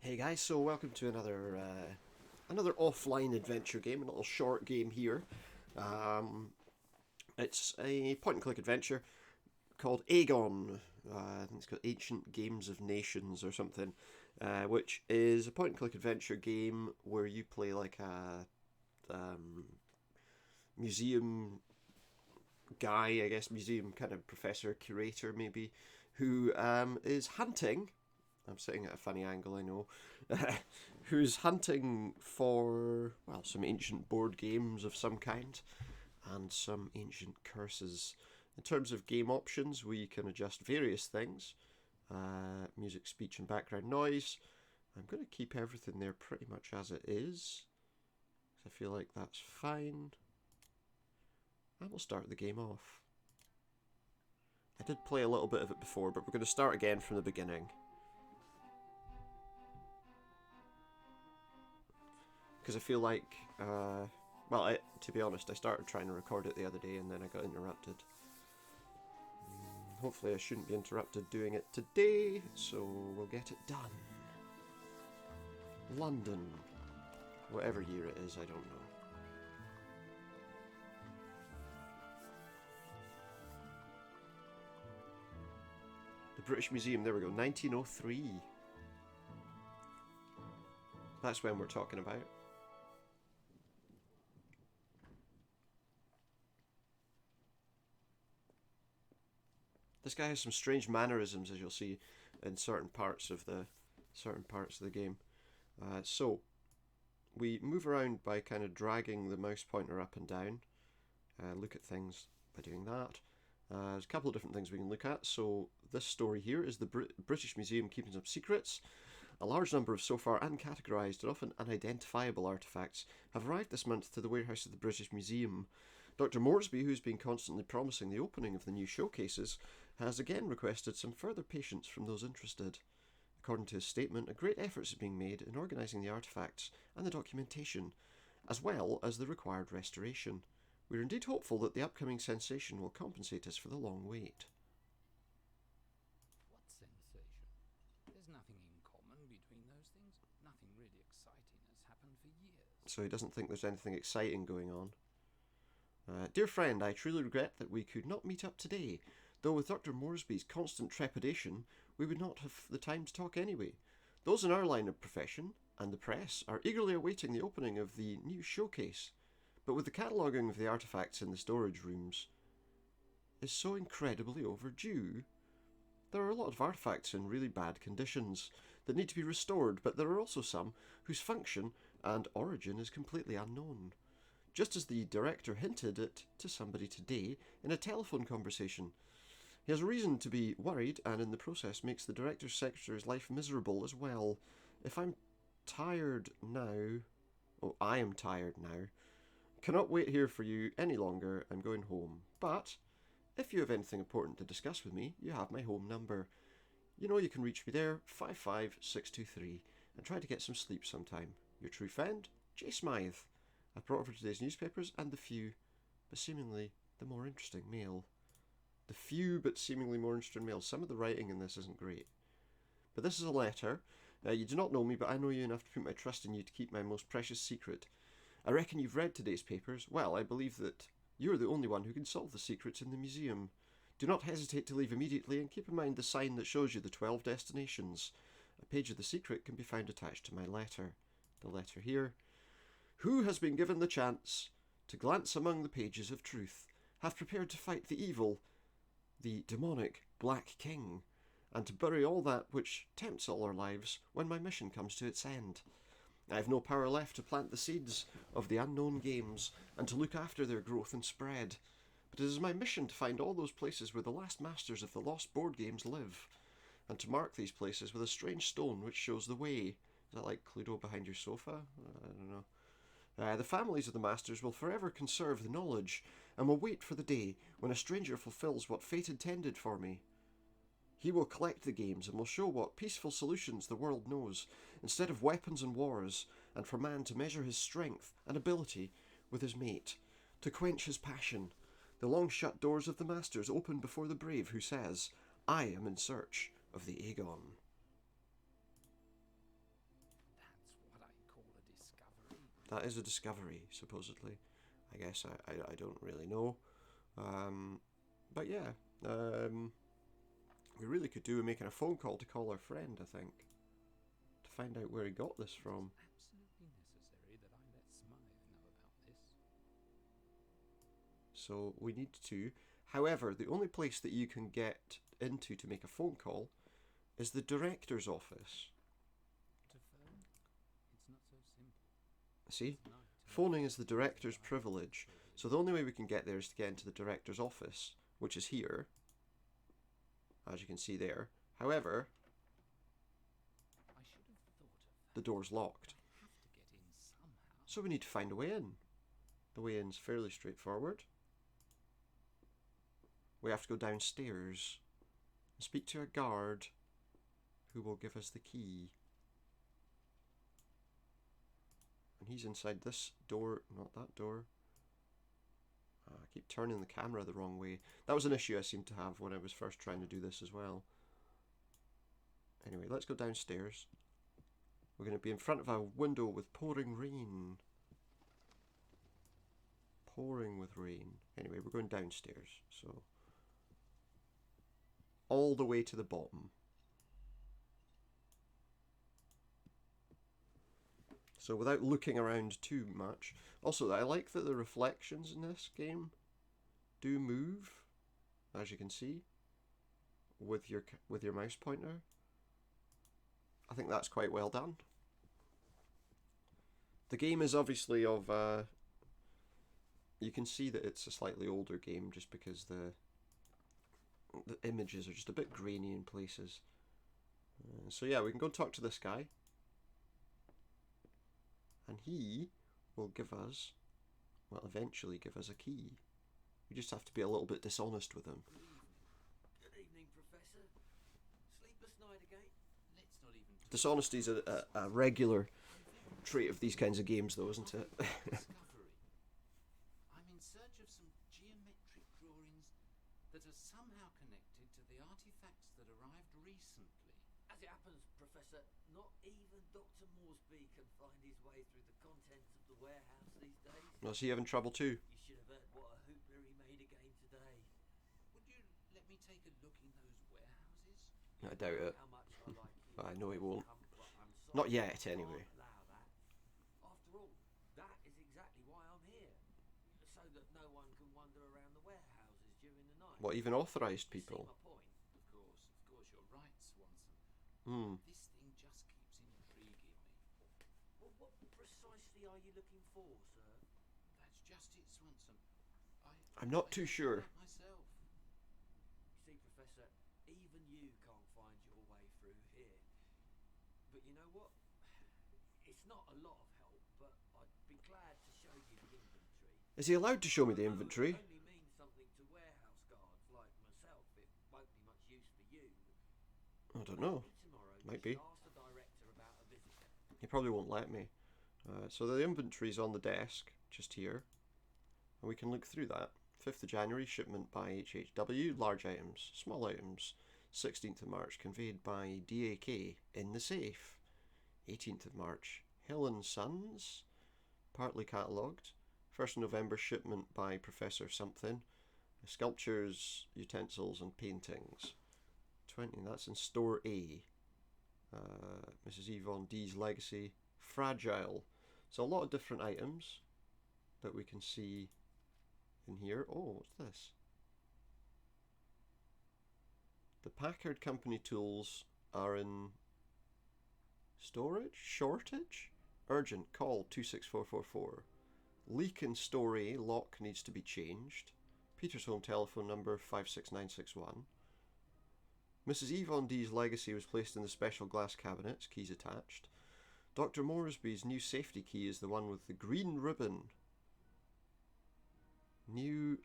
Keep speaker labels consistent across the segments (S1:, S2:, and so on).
S1: Hey guys, so welcome to another offline adventure game, a little short game here. Um, it's a point and click adventure called Agon. I think it's called Ancient Games of Nations or something, which is a point and click adventure game where you play like a museum guy, I guess, museum kind of professor, curator maybe, who is hunting. I'm sitting at a funny angle, I know. Who's hunting for, well, some ancient board games of some kind and some ancient curses. In terms of game options, we can adjust various things music, speech, and background noise. I'm going to keep everything there pretty much as it is. I feel like that's fine. And we'll start the game off. I did play a little bit of it before, but we're going to start again from the beginning. Because I feel like, to be honest, I started trying to record it the other day and then I got interrupted. Hopefully I shouldn't be interrupted doing it today, so we'll get it done. London. Whatever year it is, I don't know. The British Museum, there we go, 1903. That's when we're talking about. This guy has some strange mannerisms, as you'll see in certain parts of the game. So we move around by kind of dragging the mouse pointer up and down. Look at things by doing that. There's a couple of different things we can look at. So this story here is the British Museum keeping some secrets. A large number of so far uncategorised and often unidentifiable artefacts have arrived this month to the warehouse of the British Museum. Dr. Moresby, who's been constantly promising the opening of the new showcases, has again requested some further patience from those interested. According to his statement, a great effort is being made in organising the artefacts and the documentation, as well as the required restoration. We are indeed hopeful that the upcoming sensation will compensate us for the long wait.
S2: What sensation? There's nothing in common between those things. Nothing really exciting has happened for years.
S1: So he doesn't think there's anything exciting going on. Dear friend, I truly regret that we could not meet up today, though with Dr. Moresby's constant trepidation, we would not have the time to talk anyway. Those in our line of profession, and the press, are eagerly awaiting the opening of the new showcase, but with the cataloguing of the artefacts in the storage rooms is so incredibly overdue. There are a lot of artefacts in really bad conditions that need to be restored, but there are also some whose function and origin is completely unknown. Just as the director hinted it to somebody today in a telephone conversation. He has reason to be worried, and in the process makes the director's secretary's life miserable as well. If I'm tired now... Oh, I am tired now. Cannot wait here for you any longer. I'm going home. But if you have anything important to discuss with me, you have my home number. You know you can reach me there, 55623, and try to get some sleep sometime. Your true friend, J. Smythe. I brought over today's newspapers and the few, but seemingly the more interesting mail. The few, but seemingly more interesting mail. Some of the writing in this isn't great. But this is a letter. You do not know me, but I know you enough to put my trust in you to keep my most precious secret. I reckon you've read today's papers. Well, I believe that you're the only one who can solve the secrets in the museum. Do not hesitate to leave immediately, and keep in mind the sign that shows you the 12 destinations. A page of the secret can be found attached to my letter. The letter here. Who has been given the chance to glance among the pages of truth, have prepared to fight the evil, the demonic Black King, and to bury all that which tempts all our lives when my mission comes to its end. I have no power left to plant the seeds of the unknown games and to look after their growth and spread, but it is my mission to find all those places where the last masters of the lost board games live, and to mark these places with a strange stone which shows the way. Is that like Cluedo behind your sofa? I don't know. The families of the masters will forever conserve the knowledge, and will wait for the day when a stranger fulfills what fate intended for me. He will collect the games and will show what peaceful solutions the world knows, instead of weapons and wars, and for man to measure his strength and ability with his mate, to quench his passion. The long shut doors of the masters open before the brave who says, I am in search of the Agon. that is a discovery, supposedly. I guess I don't really know. But yeah, we really could do with making a phone call to call our friend, I think, to find out where he got this from.
S2: Absolutely necessary that I let Smythe know about this.
S1: So we need to. However, the only place that you can get into to make a phone call is the director's office.
S2: To phone? It's not so simple.
S1: See?
S2: It's night,
S1: Phoning is the director's privilege. So the only way we can get there is to get into the director's office, which is here, as you can see there. However,
S2: I should have thought of that.
S1: the door's locked.
S2: I have to get in somehow.
S1: So we need to find a way in. The way in's fairly straightforward. We have to go downstairs and speak to a guard who will give us the key. And he's inside this door, not that door. I keep turning the camera the wrong way. That was an issue I seemed to have when I was first trying to do this as well. Anyway, let's go downstairs. We're going to be in front of a window with pouring rain. Pouring with rain. Anyway, we're going downstairs, so all the way to the bottom. So without looking around too much. Also, I like that the reflections in this game do move, as you can see, with your mouse pointer. I think that's quite well done. The game is obviously of you can see that it's a slightly older game just because the images are just a bit grainy in places. So yeah, we can go talk to this guy. And he will give us, well, eventually give us a key. We just have to be a little bit dishonest with him.
S3: Good evening, Professor. Sleepless night again?
S2: Let's not even talk
S1: Dishonesty's a regular trait of these kinds of games, though, isn't it?
S2: discovery. I'm in search of some geometric drawings that are somehow connected to the artifacts that arrived recently.
S3: As it happens, Professor, not even Dr. Moresby can find his way through the contents of the warehouse these days.
S1: Was he having trouble too?
S3: You should have heard what a hoopla he made again today.
S2: Would you let me take a look in those warehouses?
S1: I doubt it.
S3: How much I like you.
S1: I know he won't.
S3: But I'm sorry,
S1: Not yet,
S3: I
S1: anyway.
S3: can't allow that. After all, that is exactly why I'm here. So that no one can wander around the warehouses during the night.
S1: What, even authorised
S3: You see
S1: people?
S3: my point?
S2: Of course, you're right, Swanson.
S1: Hmm.
S2: This thing just keeps intriguing me.
S3: Well, what precisely are you looking for, sir?
S2: That's just it, Swanson.
S1: I'm not too
S2: I
S1: sure.
S2: don't know myself.
S3: You see, Professor, even you can't find your way through here. But you know what? It's not a lot of help, but I'd be glad to show you the inventory.
S1: Is he allowed to show me the inventory?
S3: It only means something to warehouse guards like myself. It won't be much use for you.
S1: I don't know.
S3: Maybe tomorrow
S1: Might
S3: you
S1: be.
S3: should ask the director about a visitor.
S1: He probably won't let me. So the inventory's on the desk, just here. And we can look through that. 5th of January, shipment by HHW, large items, small items. 16th of March, conveyed by DAK, in the safe. 18th of March, Hill and Sons, partly catalogued. 1st of November, shipment by Professor something. Sculptures, utensils and paintings. 20, that's in Store A. Mrs. Yvonne D's Legacy, Fragile. So a lot of different items that we can see in here. Oh, what's this? The Packard Company tools are in storage? Shortage? Urgent, call 26444. Leak in Store A, lock needs to be changed. Peter's home telephone number 56961. Mrs. Yvonne D's Legacy was placed in the special glass cabinets, keys attached. Dr. Moresby's new safety key is the one with the green ribbon. New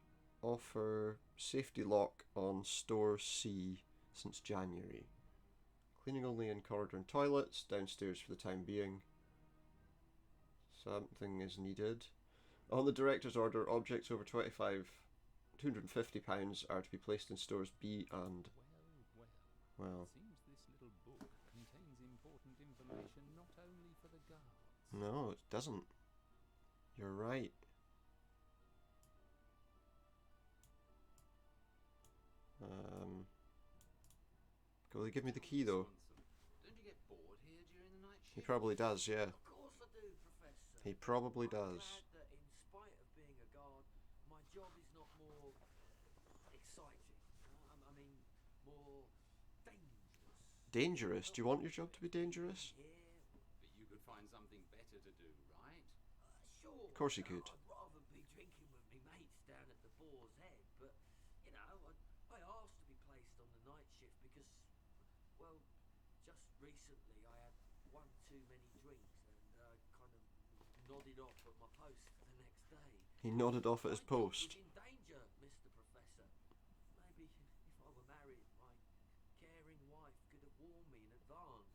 S1: offer safety lock on Store C since January. Cleaning only in corridor and toilets, downstairs for the time being. Something is needed. On the director's order, objects over £250 are to be placed in stores B and... Well,
S2: Seems this little book contains important information not only for the guards.
S1: no, it doesn't. You're right. Will he give me the key though?
S2: Don't you get bored here during the night shift?
S1: He probably does, yeah.
S3: Of course I do, Professor.
S1: He probably
S3: I'm
S1: does.
S3: glad that in spite of being a guard, my job is not more exciting. I mean, more dangerous.
S1: Dangerous? Do you want your job to be dangerous?
S3: Here,
S2: But you could find something better to do, right?
S3: sure.
S1: Of course he could.
S3: I'd rather be drinking with me mates down at the Boar's Head, but you know, I asked to be placed on the night shift because, well, just recently I had one too many drinks and kind of nodded off at my post for the next day.
S1: He nodded off at his
S3: My job
S1: post.
S3: was in danger, Mr. Professor. Maybe if I were married, my caring wife could have warned me in advance.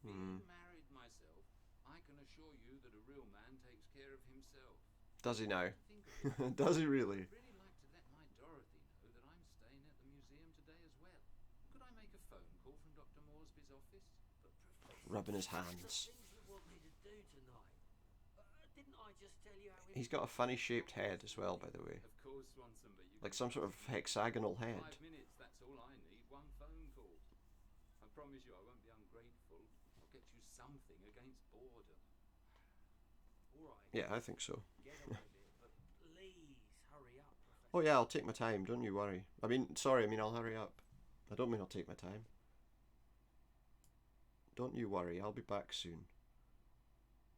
S2: Being married myself, I can assure you that a real man takes care of himself.
S1: Does he now?
S2: Think of it.
S1: Does he really?
S2: I'd really like to let my Dorothy know that I'm staying at the museum today as well. Could I make a phone call from Dr. Moresby's office?
S3: But Professor,
S1: Rubbing his
S3: the
S1: hands.
S3: things you want me to do tonight. Didn't I just tell you how
S1: He's got a funny shaped head as well, by the way.
S2: Of course, Swanson, but you
S1: Like
S2: can
S1: some sort of hexagonal head.
S2: 5 minutes, that's all I need. One phone call. I promise you I won't be ungrateful. I'll get you something against boredom.
S3: All right.
S1: Yeah, I think so.
S3: Get on with it, but please hurry up, Professor.
S1: Oh yeah, I'll take my time, don't you worry. I mean, I'll hurry up. I don't mean I'll take my time. Don't you worry, I'll be back soon.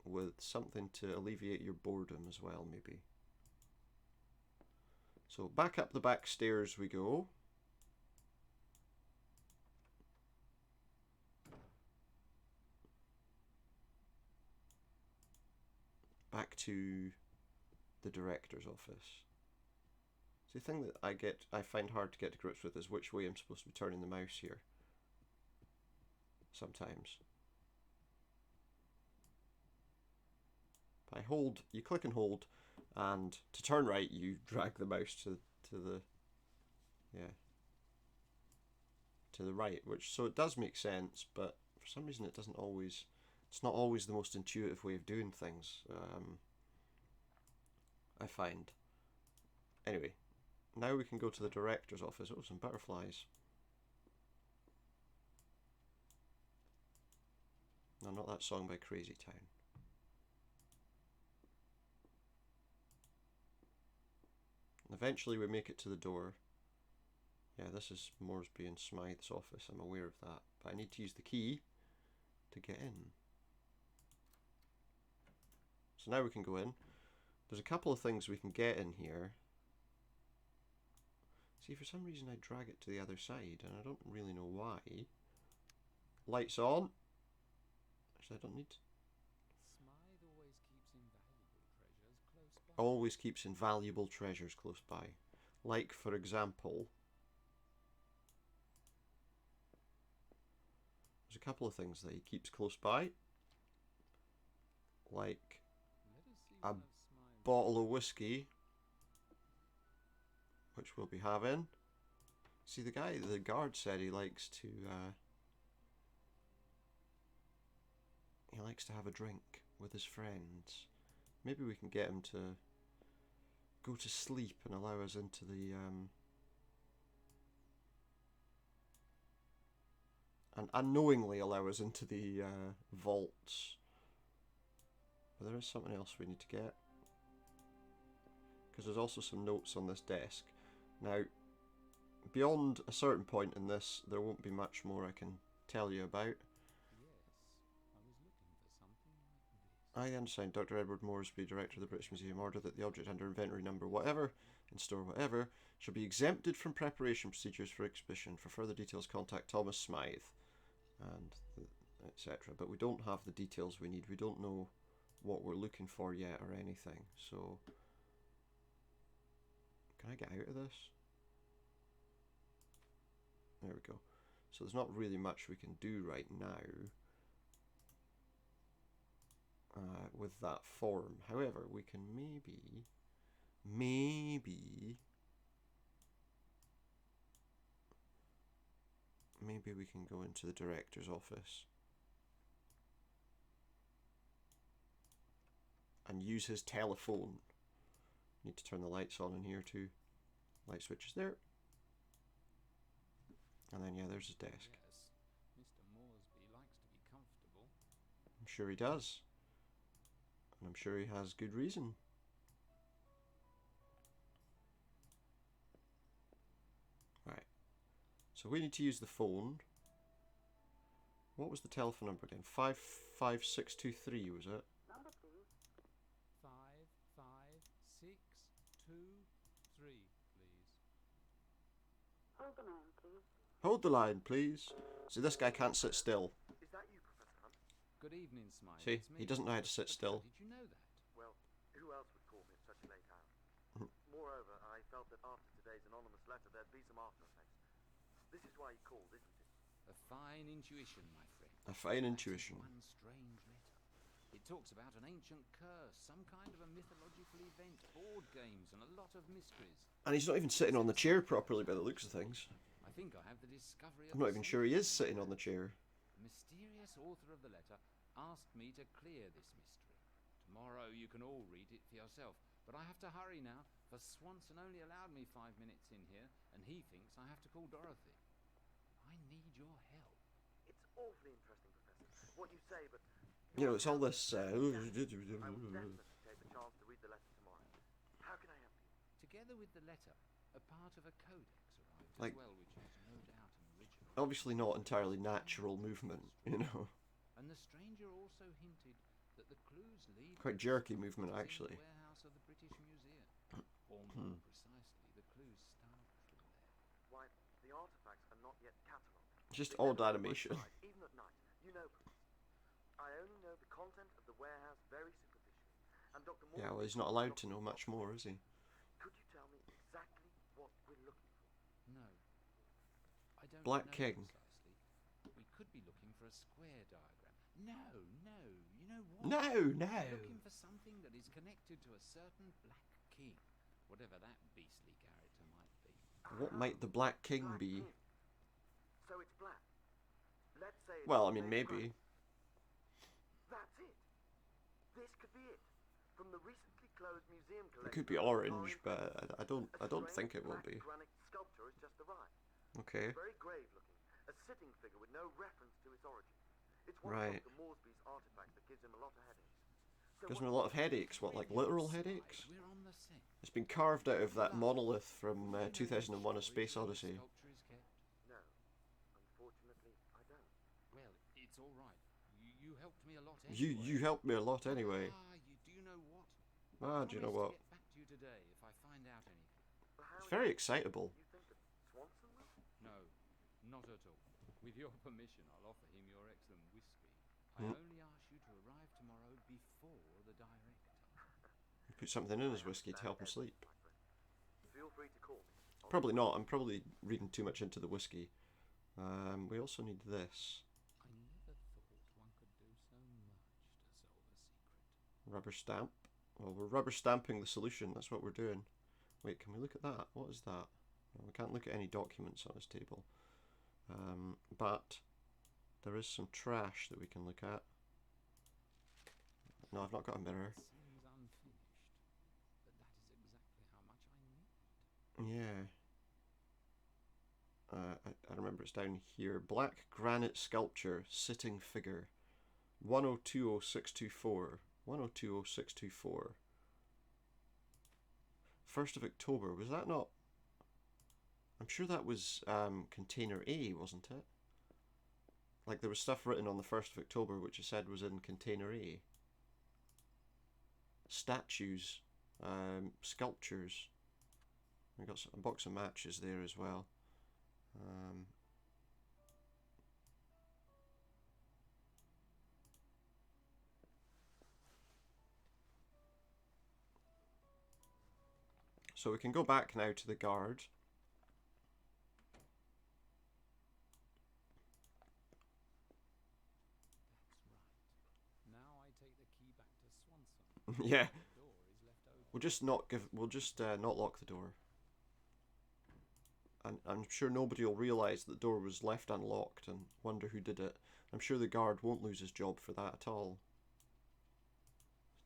S1: With something to alleviate your boredom as well, maybe. So back up the back stairs we go. Back to the director's office. So the thing that I find hard to get to grips with is which way I'm supposed to be turning the mouse here. Sometimes. You click and hold, and to turn right you drag the mouse to the right, so it does make sense, but for some reason it's not always the most intuitive way of doing things, I find. Anyway, now we can go to the director's office. Oh, some butterflies. No, not that song by Crazy Town. Eventually we make it to the door. Yeah, this is Moresby and Smythe's office, I'm aware of that. But I need to use the key to get in. So now we can go in. There's a couple of things we can get in here. See, for some reason I drag it to the other side, and I don't really know why. Lights on. Actually, I don't need to. Always keeps invaluable treasures close by. Like, for example, there's a couple of things that he keeps close by. Like a bottle of whiskey, which we'll be having. See, the guard said he likes to have a drink with his friends. Maybe we can get him to go to sleep and allow us into the and unknowingly allow us into the vaults. But there is something else we need to get, because there's also some notes on this desk. Now, beyond a certain point in this, there won't be much more I can tell you about. I understand Dr. Edward Moresby, Director of the British Museum, ordered that the object under inventory number whatever, in store whatever, shall be exempted from preparation procedures for exhibition. For further details, contact Thomas Smythe, and etc. But we don't have the details we need. We don't know what we're looking for yet or anything. So, can I get out of this? There we go. So there's not really much we can do right now with that form. However, we can maybe we can go into the director's office and use his telephone. Need to turn the lights on in here too. Light switch is there. And then, yeah, there's his desk.
S2: Yes, Mr. Moresby likes to be comfortable.
S1: I'm sure he does. And I'm sure he has good reason. Right. So we need to use the phone. What was the telephone number again? 55623, was it?
S4: Number, please.
S2: 55623, please.
S4: Hold the line, please.
S1: Hold the line, please. See, this guy can't sit still.
S5: Is that you, Professor Hunt?
S2: Good evening, Smiley.
S1: See,
S2: It's me.
S1: he doesn't know how to sit
S2: But
S1: still.
S2: How did you know that?
S5: Well, who else would call me at such a late hour? Moreover, I felt that after today's anonymous letter, there'd be some after effects. This is why you called, isn't it?
S2: A fine intuition, my friend.
S1: A fine
S2: That's
S1: intuition.
S2: one strange letter. It talks about an ancient curse, some kind of a mythological event, board games, and a lot of mysteries.
S1: And he's not even sitting on the chair properly by the looks of things.
S2: I think I have the discovery of
S1: I'm not
S2: the
S1: even sure he is
S2: solution.
S1: sitting on the chair.
S2: The mysterious author of the letter asked me to clear this mystery. Tomorrow you can all read it for yourself, but I have to hurry now, for Swanson only allowed me 5 minutes in here, and he thinks I have to call Dorothy. I need your help.
S5: It's awfully interesting, Professor, what you say, but...
S1: You know, it's all this...
S5: I will definitely take the chance to read the letter tomorrow. How can I help you?
S2: Together with the letter, a part of a codex arrived
S1: Like-
S2: as well, which is no doubt an original.
S1: Obviously not entirely natural movement, you know.
S2: And the stranger also hinted that the clues lead
S1: Quite
S2: to
S1: jerky
S2: the
S1: movement,
S2: in
S1: actually.
S2: the warehouse of the British Museum. Or more precisely, the clues start from there.
S5: Why, the artifacts are not yet catalogued.
S1: Just
S5: They
S1: odd
S5: never go
S1: animation.
S5: outside, even at night. You know, Professor, I only know the content of the warehouse very superficially. And Dr. Moore...
S1: Yeah, well, he's not allowed to know much more, is he?
S5: Could you tell me exactly what we're looking for?
S2: No. I don't
S1: Black
S2: know
S1: King.
S2: precisely. We could be looking for a square diagram. No, you know what?
S1: No,
S2: We're
S1: no.
S2: looking for something that is connected to a certain Black King, whatever that beastly character might be.
S1: What might the Black King
S5: Black
S1: be?
S5: King. So it's black. Let's say it's
S1: Well, I mean,
S5: named
S1: maybe.
S5: Black. That's it. This could be it. From the recently closed museum
S1: It
S5: collection.
S1: could be
S5: of
S1: orange,
S5: Victorian
S1: but I don't
S5: strange
S1: think it will
S5: black
S1: be.
S5: Granite sculpture has just arrived.
S1: Okay.
S5: Very grave looking. A sitting figure with no reference to its origin. It's one
S1: Right.
S5: of Dr. Moresby's artifacts that gives him a lot of headaches. So
S1: Gives
S5: what
S1: me a
S5: do
S1: lot
S5: you
S1: of headaches. What, like literal headaches?
S2: We're on the scent.
S1: It's been carved out of that monolith from
S2: Do you know
S1: 2001: A
S2: the
S1: Space
S2: storage
S1: Odyssey.
S2: where the sculpture is kept?
S5: No. Unfortunately, I don't.
S2: Well, it's all right. You helped me a lot anyway.
S1: You helped me a lot anyway.
S2: Do you know what?
S1: Ah, do you know what?
S2: I'll get back to you today if I find out anything.
S5: But how
S1: It's
S5: is
S1: very
S5: it
S1: excitable.
S5: You think that Swanson will?
S2: No, not at all. With your permission, I'll offer him your excellent whiskey.
S1: Hmm.
S2: I only ask you to arrive tomorrow before the director.
S1: Put something in his whiskey to help him sleep.
S5: My friend. Feel free to call me.
S1: Probably not. I'm probably reading too much into the whiskey. We also need this.
S2: I never thought one could do so much to solve a secret.
S1: Rubber stamp. Well, we're rubber stamping the solution. That's what we're doing. Wait, can we look at that? What is that? No, we can't look at any documents on this table. But there is some trash that we can look at. No, I've not got a mirror.
S2: It seems unfinished, but that is exactly how much I need.
S1: Yeah. I remember it's down here. Black granite sculpture, sitting figure. 1020624. 1020624. 1st of October. Was that not... I'm sure that was container A, wasn't it? Like there was stuff written on the 1st of October which it said was in container A. Statues, sculptures. I got a box of matches there as well. So we can go back now to the guard.
S2: That's right. Now I take the key back to Swanson.
S1: Yeah,
S2: The door is left open.
S1: we'll just not lock the door. And I'm sure nobody will realise the door was left unlocked and wonder who did it. I'm sure the guard won't lose his job for that at all.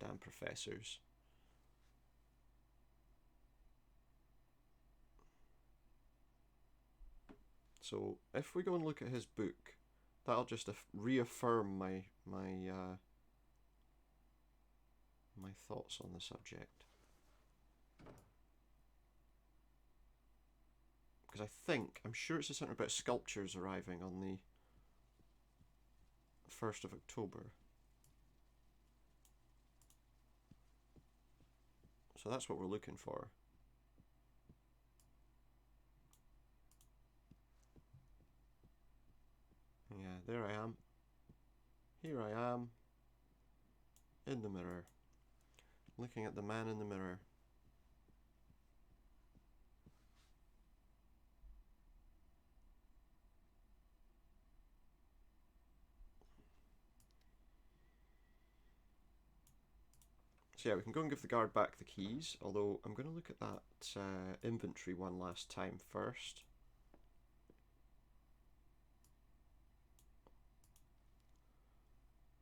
S1: Damn professors. So if we go and look at his book, that'll just reaffirm my thoughts on the subject. Because I'm sure it's something about sculptures arriving on the 1st of October. So that's what we're looking for. Yeah, there I am. Here I am. In the mirror. Looking at the man in the mirror. So yeah, we can go and give the guard back the keys, although I'm going to look at that inventory one last time first.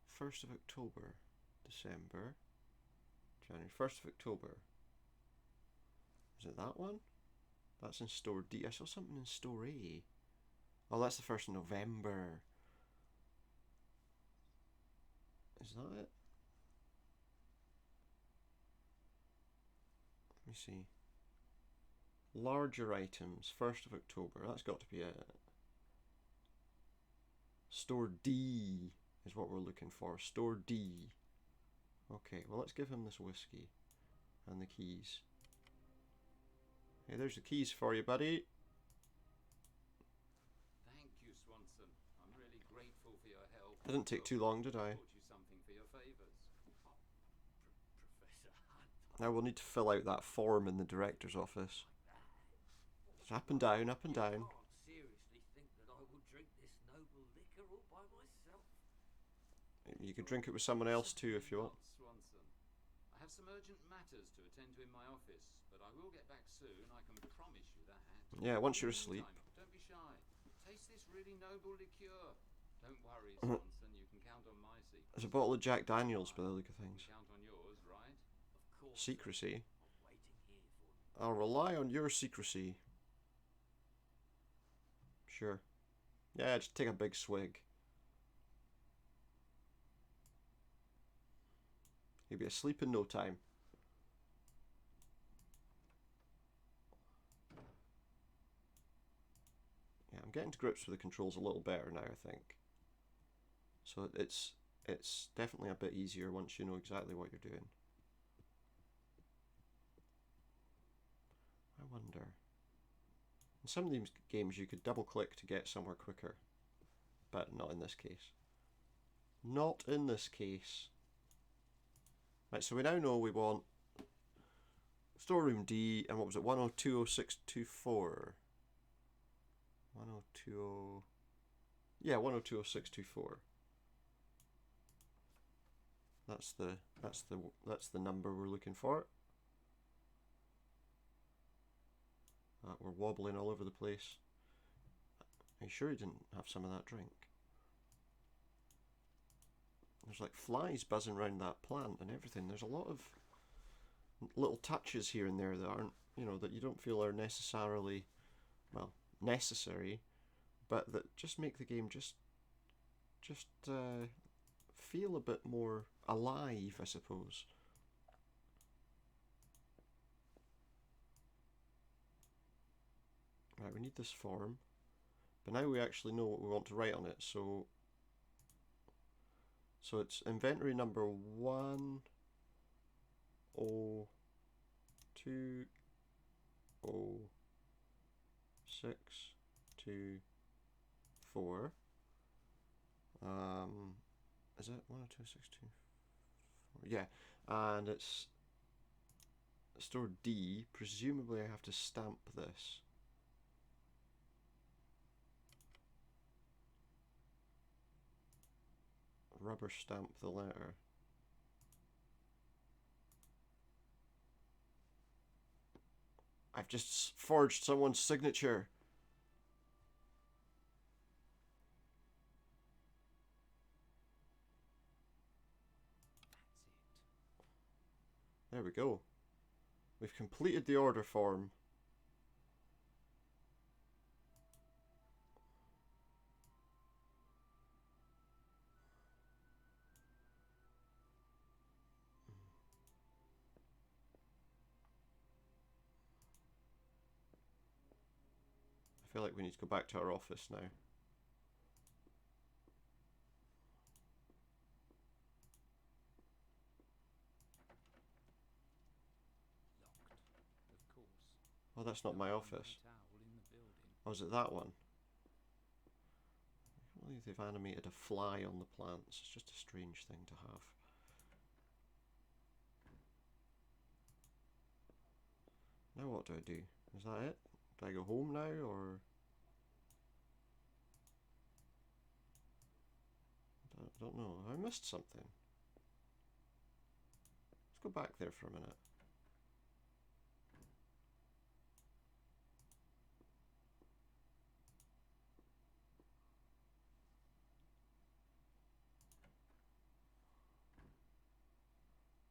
S1: First of October, December, January, 1st of October. Is it that one? That's in store D. I saw something in store A. Oh, that's the 1st of November. Is that it? Let me see. Larger items, 1st of October. That's got to be it. Store D is what we're looking for. Store D. Okay, well let's give him this whiskey and the keys. Hey, there's the keys for you, buddy.
S2: Thank you, Swanson. I'm really grateful for your help.
S1: Didn't take too long, did I?
S2: Bought you something for your favours.
S3: Professor,
S1: Now we'll need to fill out that form in the director's office. It's up and down, up and down.
S3: I can't seriously think that I will drink this noble liquor all by myself.
S1: You could drink it with someone else too if you want.
S2: Swanson. I have some urgent matters to attend to in my office, but I will get back soon, I can promise you that.
S1: Yeah, once you're
S2: In the
S1: asleep.
S2: meantime, don't be shy. Taste this really noble liqueur. Don't worry, Swanson, you can count on my secrecy.
S1: There's a bottle of Jack Daniels by the look of things.
S2: Count on yours, right?
S3: Of course.
S1: Secrecy.
S3: I'm waiting here for you.
S1: I'll rely on your secrecy. Sure. Yeah, just take a big swig. He'll be asleep in no time. Yeah, I'm getting to grips with the controls a little better now, I think. So it's definitely a bit easier once you know exactly what you're doing. I wonder. In some of these games you could double click to get somewhere quicker, but not in this case. Not in this case. Right, so we now know we want storeroom D, and what was it, 1020624? 1020... Yeah, 10200624. That's the number we're looking for. We're wobbling all over the place. Are you sure you didn't have some of that drink? There's like flies buzzing around that plant and everything. There's a lot of little touches here and there that aren't, that you don't feel are necessarily, well, necessary, but that just make the game just feel a bit more alive, I suppose. Right, we need this form, but now we actually know what we want to write on it. So it's inventory number 102624. Is it 102624? Yeah, and it's store D. Presumably I have to stamp this. Rubber stamp the letter. I've just forged someone's signature. we go. We've completed the order form. I feel like we need to go back to our office now.
S2: Locked, of course.
S1: Oh, that's not my
S2: No
S1: office.
S2: towel in the building.
S1: Oh, is it that one? I can't believe they've animated a fly on the plants. It's just a strange thing to have. Now what do I do? Is that it? Do I go home now, or... I don't know. Have I missed something? Let's go back there for a minute.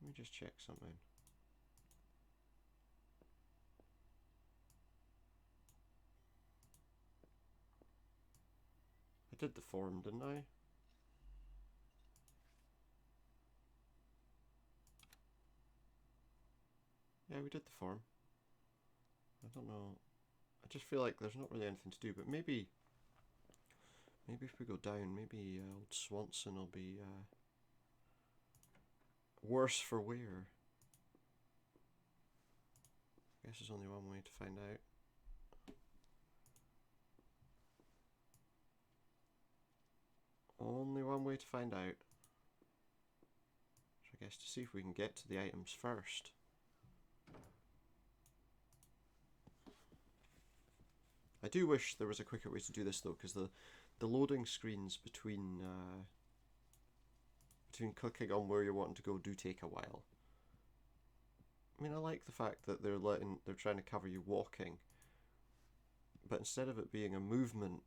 S1: Let me just check something. I did the form, didn't I? Yeah, we did the form. I don't know. I just feel like there's not really anything to do, but maybe if we go down, maybe old Swanson will be worse for wear. I guess there's only one way to find out. Only one way to find out. So I guess to see if we can get to the items first. I do wish there was a quicker way to do this though, because the loading screens between clicking on where you're wanting to go do take a while. I mean, I like the fact that they're trying to cover you walking, but instead of it being a movement,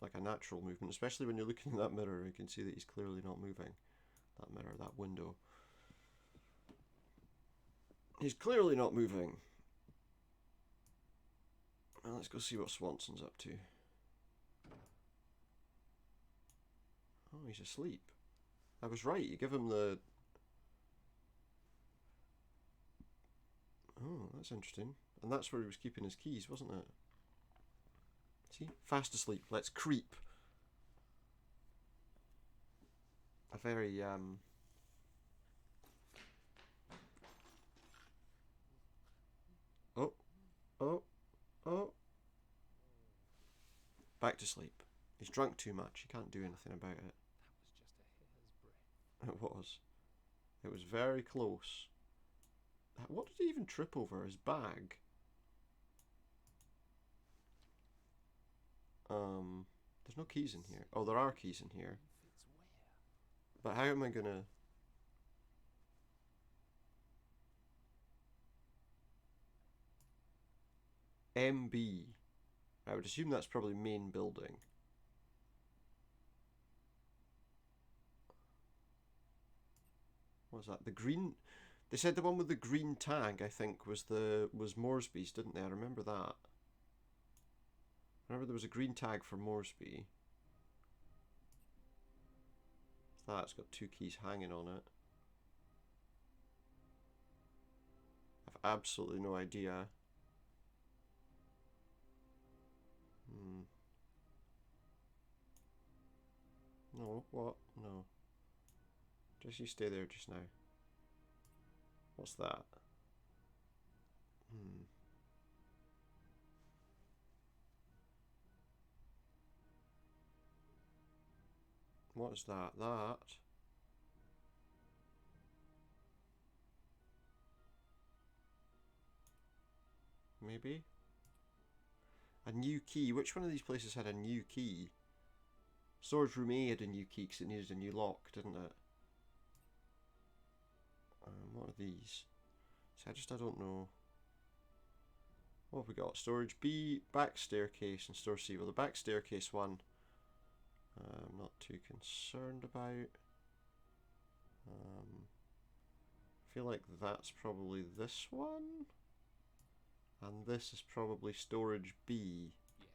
S1: like a natural movement, especially when you're looking in that mirror, you can see that he's clearly not moving. That mirror, that window. He's clearly not moving. Well, let's go see what Swanson's up to. Oh, he's asleep. I was right, you give him the... Oh, that's interesting. And that's where he was keeping his keys, wasn't it? See? Fast asleep. Let's creep. A very, Oh. Oh. Oh. Back to sleep. He's drunk too much. He can't do anything about it.
S2: That was just a hair's breadth.
S1: It was. It was very close. What did he even trip over? His bag? There's no keys in here. Oh, there are keys in here.
S2: Fits where?
S1: But how am I gonna... MB. I would assume that's probably main building. What's that? The green... They said the one with the green tag, I think, was Moresby's, didn't they? I remember that. I remember there was a green tag for Moresby. That's got 2 keys hanging on it. I've absolutely no idea. No, what? No. Just you stay there just now. What's that? What is that? That? Maybe? A new key. Which one of these places had a new key? Storage room A had a new key because it needed a new lock, didn't it? What are these? See, I don't know. What have we got? Storage B, back staircase, and storage C. Well, the back staircase one, I'm not too concerned about. feel like that's probably this one. And this is probably storage B.
S2: Yes.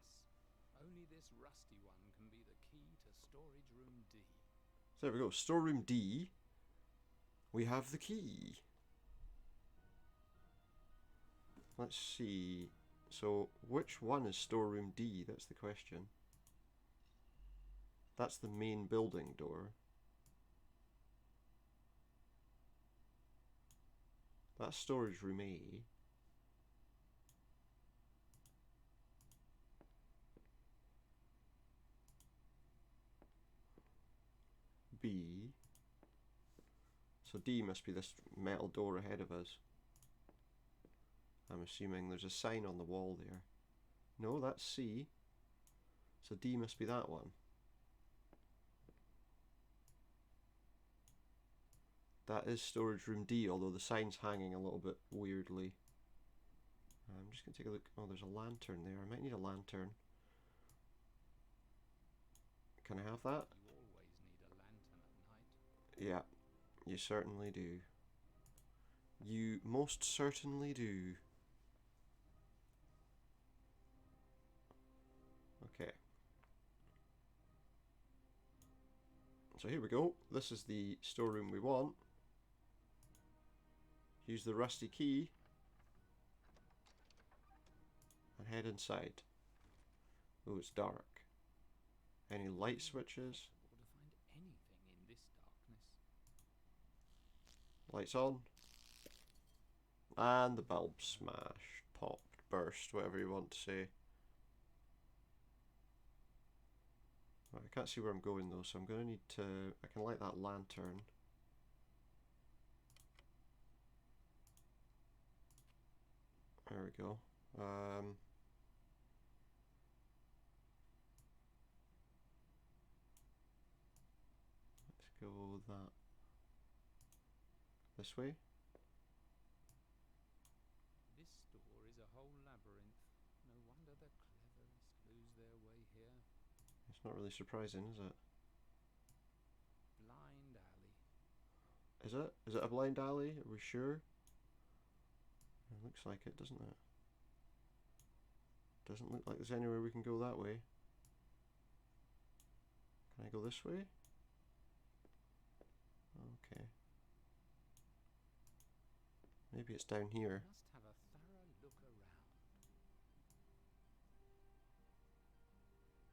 S2: Only this rusty one can be the key to storage room D.
S1: So there we go. Storeroom D. We have the key. Let's see. So which one is storeroom D? That's the question. That's the main building door. That's storage room A. B. So D must be this metal door ahead of us. I'm assuming there's a sign on the wall there. No, that's C. So D must be that one. That is storage room D, although the sign's hanging a little bit weirdly. I'm just going to take a look. Oh, there's a lantern there. I might need a lantern. Can I have that?
S2: You always need a lantern at night.
S1: Yeah, you certainly do. You most certainly do. Okay. So here we go. This is the storeroom we want. Use the rusty key and head inside. Oh, it's dark. Any light switches?
S2: Or to find anything in this darkness.
S1: Lights on. And the bulb smashed, popped, burst, whatever you want to say. Right, I can't see where I'm going though, so I'm going to need to... I can light that lantern. There we go. Let's go that this way.
S2: This door is a whole labyrinth. No wonder the cleverest lose their way here.
S1: It's not really surprising, is it?
S2: Blind alley.
S1: Is it? Is it a blind alley? Are we sure? It looks like it, doesn't it? Doesn't look like there's anywhere we can go that way. Can I go this way? Okay. Maybe it's down here.
S2: Must have a thorough look around.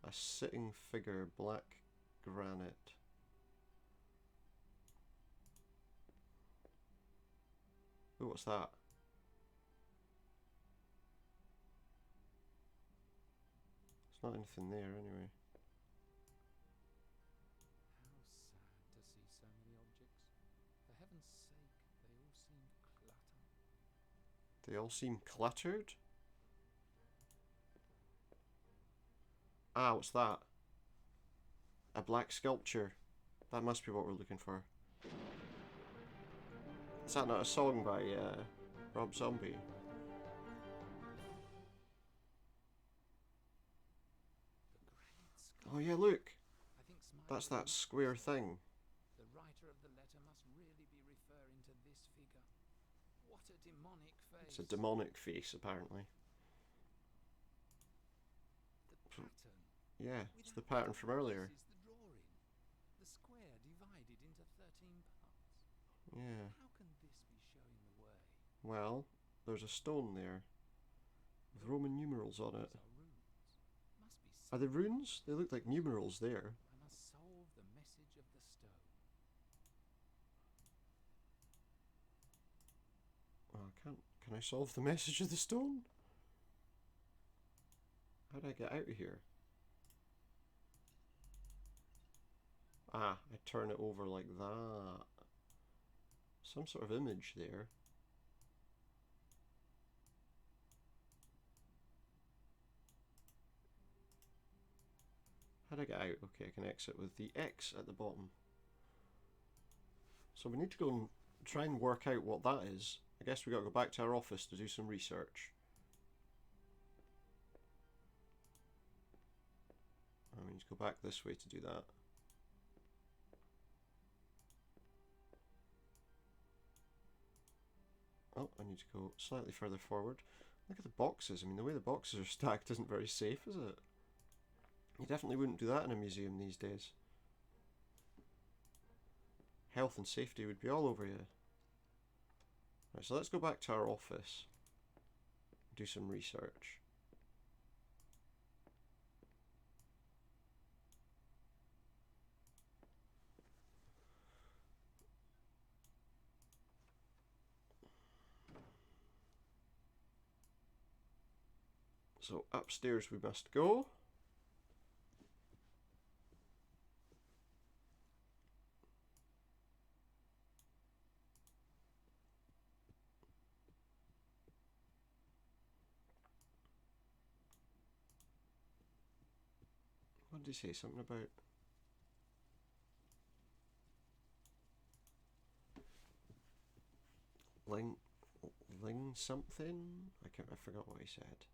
S1: A sitting figure, black granite. Oh, what's that? There's not anything there anyway.
S2: How sad to see so many objects. For heaven's sake, they all seem cluttered.
S1: They all seem cluttered? Ah, what's that? A black sculpture. That must be what we're looking for. Is that not a song by Rob Zombie?
S2: The granite skull.
S1: Oh yeah, look!
S2: I think Smiley
S1: That's that
S2: was-
S1: square thing.
S2: The writer of the letter must really be referring to this figure. What a demonic face.
S1: It's a demonic face, apparently.
S2: The pattern.
S1: Yeah, it's the
S2: Without
S1: pattern from earlier.
S2: This is the drawing. The square divided into 13 parts.
S1: Yeah.
S2: How can this be showing the way?
S1: Well, there's a stone there with Roman numerals on it.
S2: These are runes. Must be
S1: Are they runes? They look like numerals there.
S2: I must solve the message of the stone.
S1: Oh, I can't. Can I solve the message of the stone? How do I get out of here? Ah, I turn it over like that. Some sort of image there. How do I get out? Okay, I can exit with the X at the bottom. So we need to go and try and work out what that is. I guess we got to go back to our office to do some research. I need to go back this way to do that. Oh, I need to go slightly further forward. Look at the boxes. I mean, the way the boxes are stacked isn't very safe, is it? You definitely wouldn't do that in a museum these days. Health and safety would be all over you. Right, so let's go back to our office. Do some research. So upstairs we must go. What did he say? Something about... Ling something? I forgot what he said.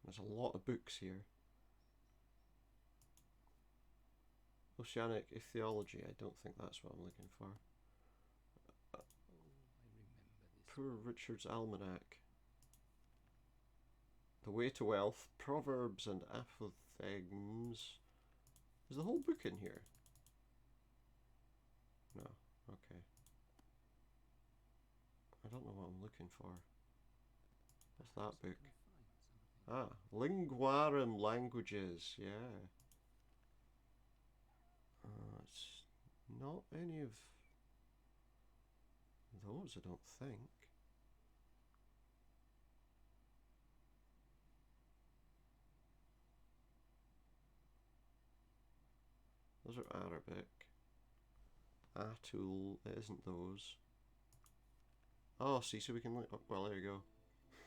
S1: There's a lot of books here. Oceanic Ichthyology, I don't think that's what I'm looking for.
S2: I remember this.
S1: Poor Richard's Almanac. The Way to Wealth, Proverbs and Apothegms. Is the whole book in here? No, okay. I don't know what I'm looking for. What's that book? Ah, Linguarum Languages, yeah. It's not any of those, I don't think. Those are Arabic. Atul, it isn't those. Oh, see, so we can look. Oh, well, there you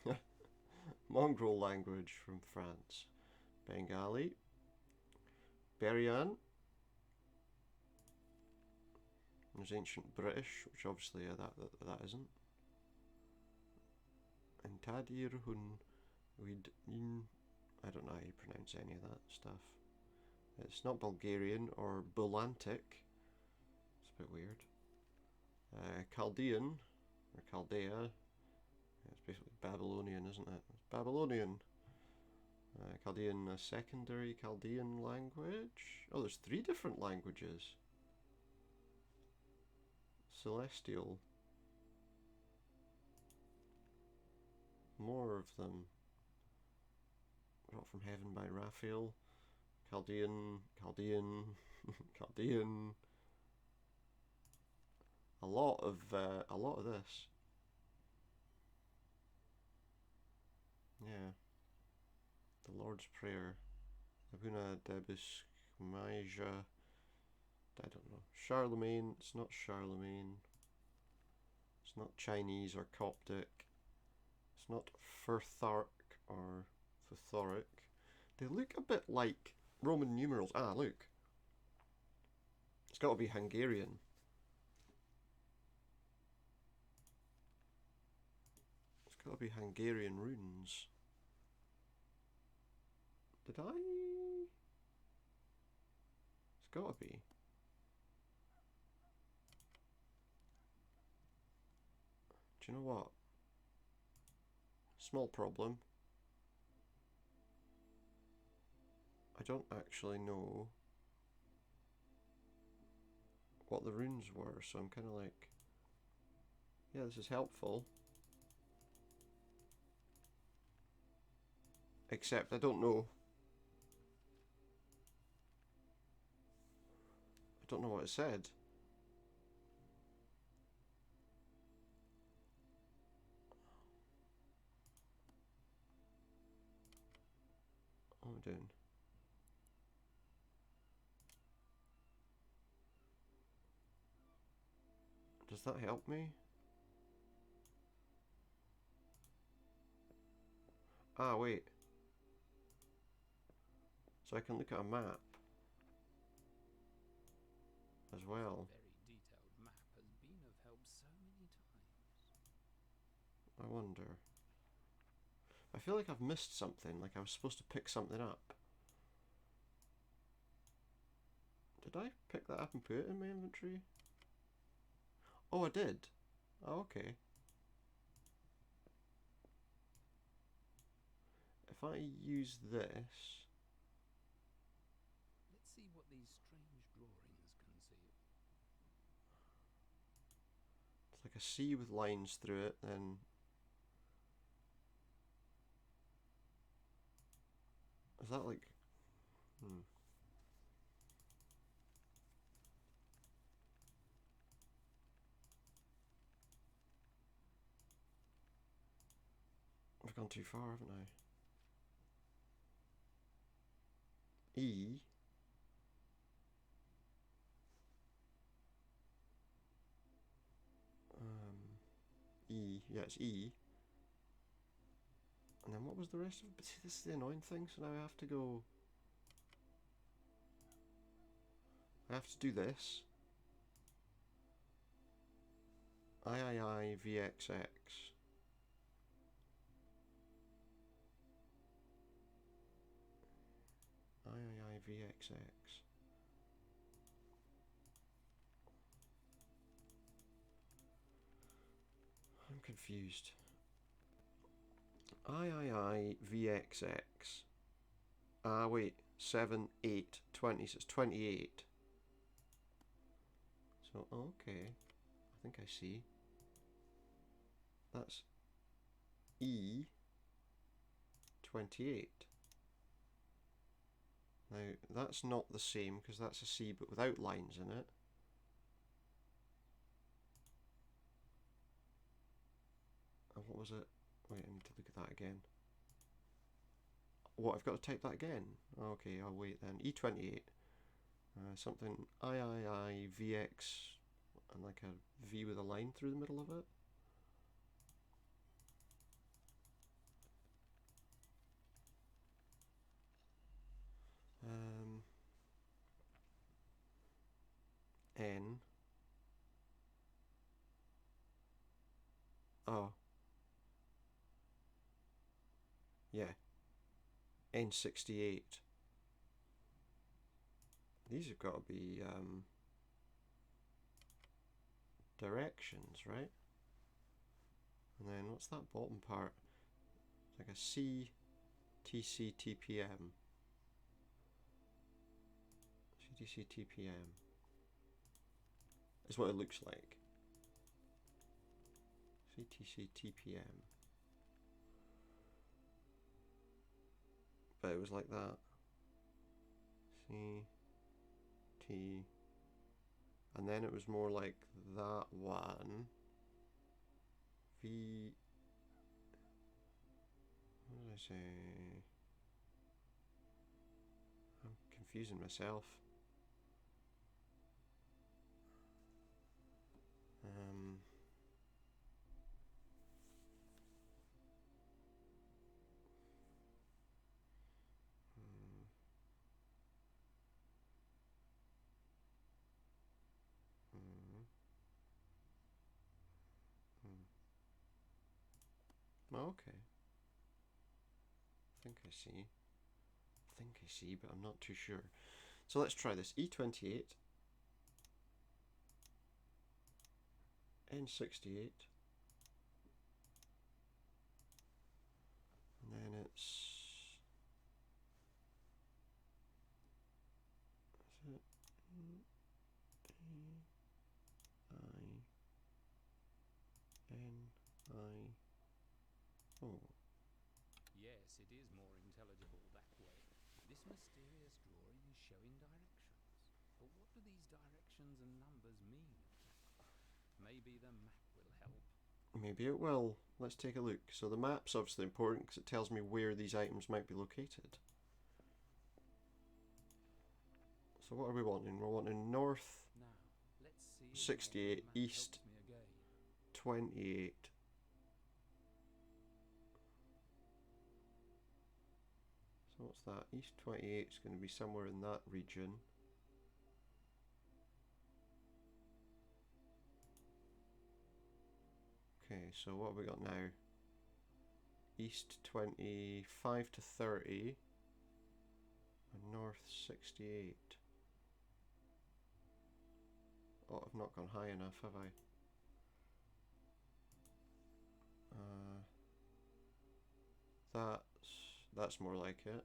S1: go. Mongrel language from France. Bengali. Berrien. There's ancient British, which obviously that isn't. And Tadir Hun I don't know how you pronounce any of that stuff. It's not Bulgarian or Bulantic. It's a bit weird. Chaldean or Chaldea. It's basically Babylonian, isn't it? It's Babylonian. Chaldean, a secondary Chaldean language. Oh, there's 3 different languages. Celestial. More of them. Brought from Heaven by Raphael. Chaldean. Chaldean. A lot of this. Yeah. The Lord's Prayer. Abuna Debis Maija. I don't know. Charlemagne. It's not Charlemagne. It's not Chinese or Coptic. It's not Furthark or Futhoric. They look a bit like Roman numerals. Ah, look. It's got to be Hungarian. It's got to be Hungarian runes. Did I? It's got to be. Do you know what? Small problem. I don't actually know what the runes were, so I'm kind of like, yeah, this is helpful. Except I don't know. I don't know what it said. What am I doing? Does that help me? Ah, wait. So I can look at a map as well.
S2: A very detailed map has been of
S1: wonder. I feel like I've missed something, like I was supposed to pick something up. Did I pick that up and put it in my inventory? Oh, I did. Oh, okay. If I use this...
S2: Let's see what these strange drawings conceal.
S1: It's like a C with lines through it, then... Is that like... I've gone too far, haven't I? E... E, yeah, it's E. And then what was the rest of it? But see, this is the annoying thing, so now I have to go... I have to do this. III VXX. III VXX. I'm confused. III VXX. Ah, wait. 7, 8, 20. So it's 28. So, okay. I think I see. That's E 28. Now, that's not the same because that's a C but without lines in it. And what was it? Wait, I need to look at that again. What, I've got to type that again? Okay, I'll wait then. E28. Something III VX and like a V with a line through the middle of it. N. Oh. Yeah. N68. These have got to be directions, right? And then what's that bottom part? It's like a C, TC, TPM. CTC, TPM. Is what it looks like. CTC, TPM. But it was like that. C, T. And then it was more like that one. V. What did I say? I'm confusing myself. Okay. I think I see, but I'm not too sure. So let's try this. E28, N68, and then it's... Is it? E-I-N-I... Oh.
S2: Yes, it is more intelligible that way. This mysterious drawing is showing directions. But what do these directions and numbers mean exactly? Maybe the map will help.
S1: Maybe it will. Let's take a look. So the map's obviously important because it tells me where these items might be located. So what are we wanting? We're wanting north,
S2: Now, let's see
S1: 68, east, 28. So what's that? East 28 is going to be somewhere in that region. Okay, so what have we got now? east 25 to 30, and north 68. Oh, I've not gone high enough, have I? That's more like it.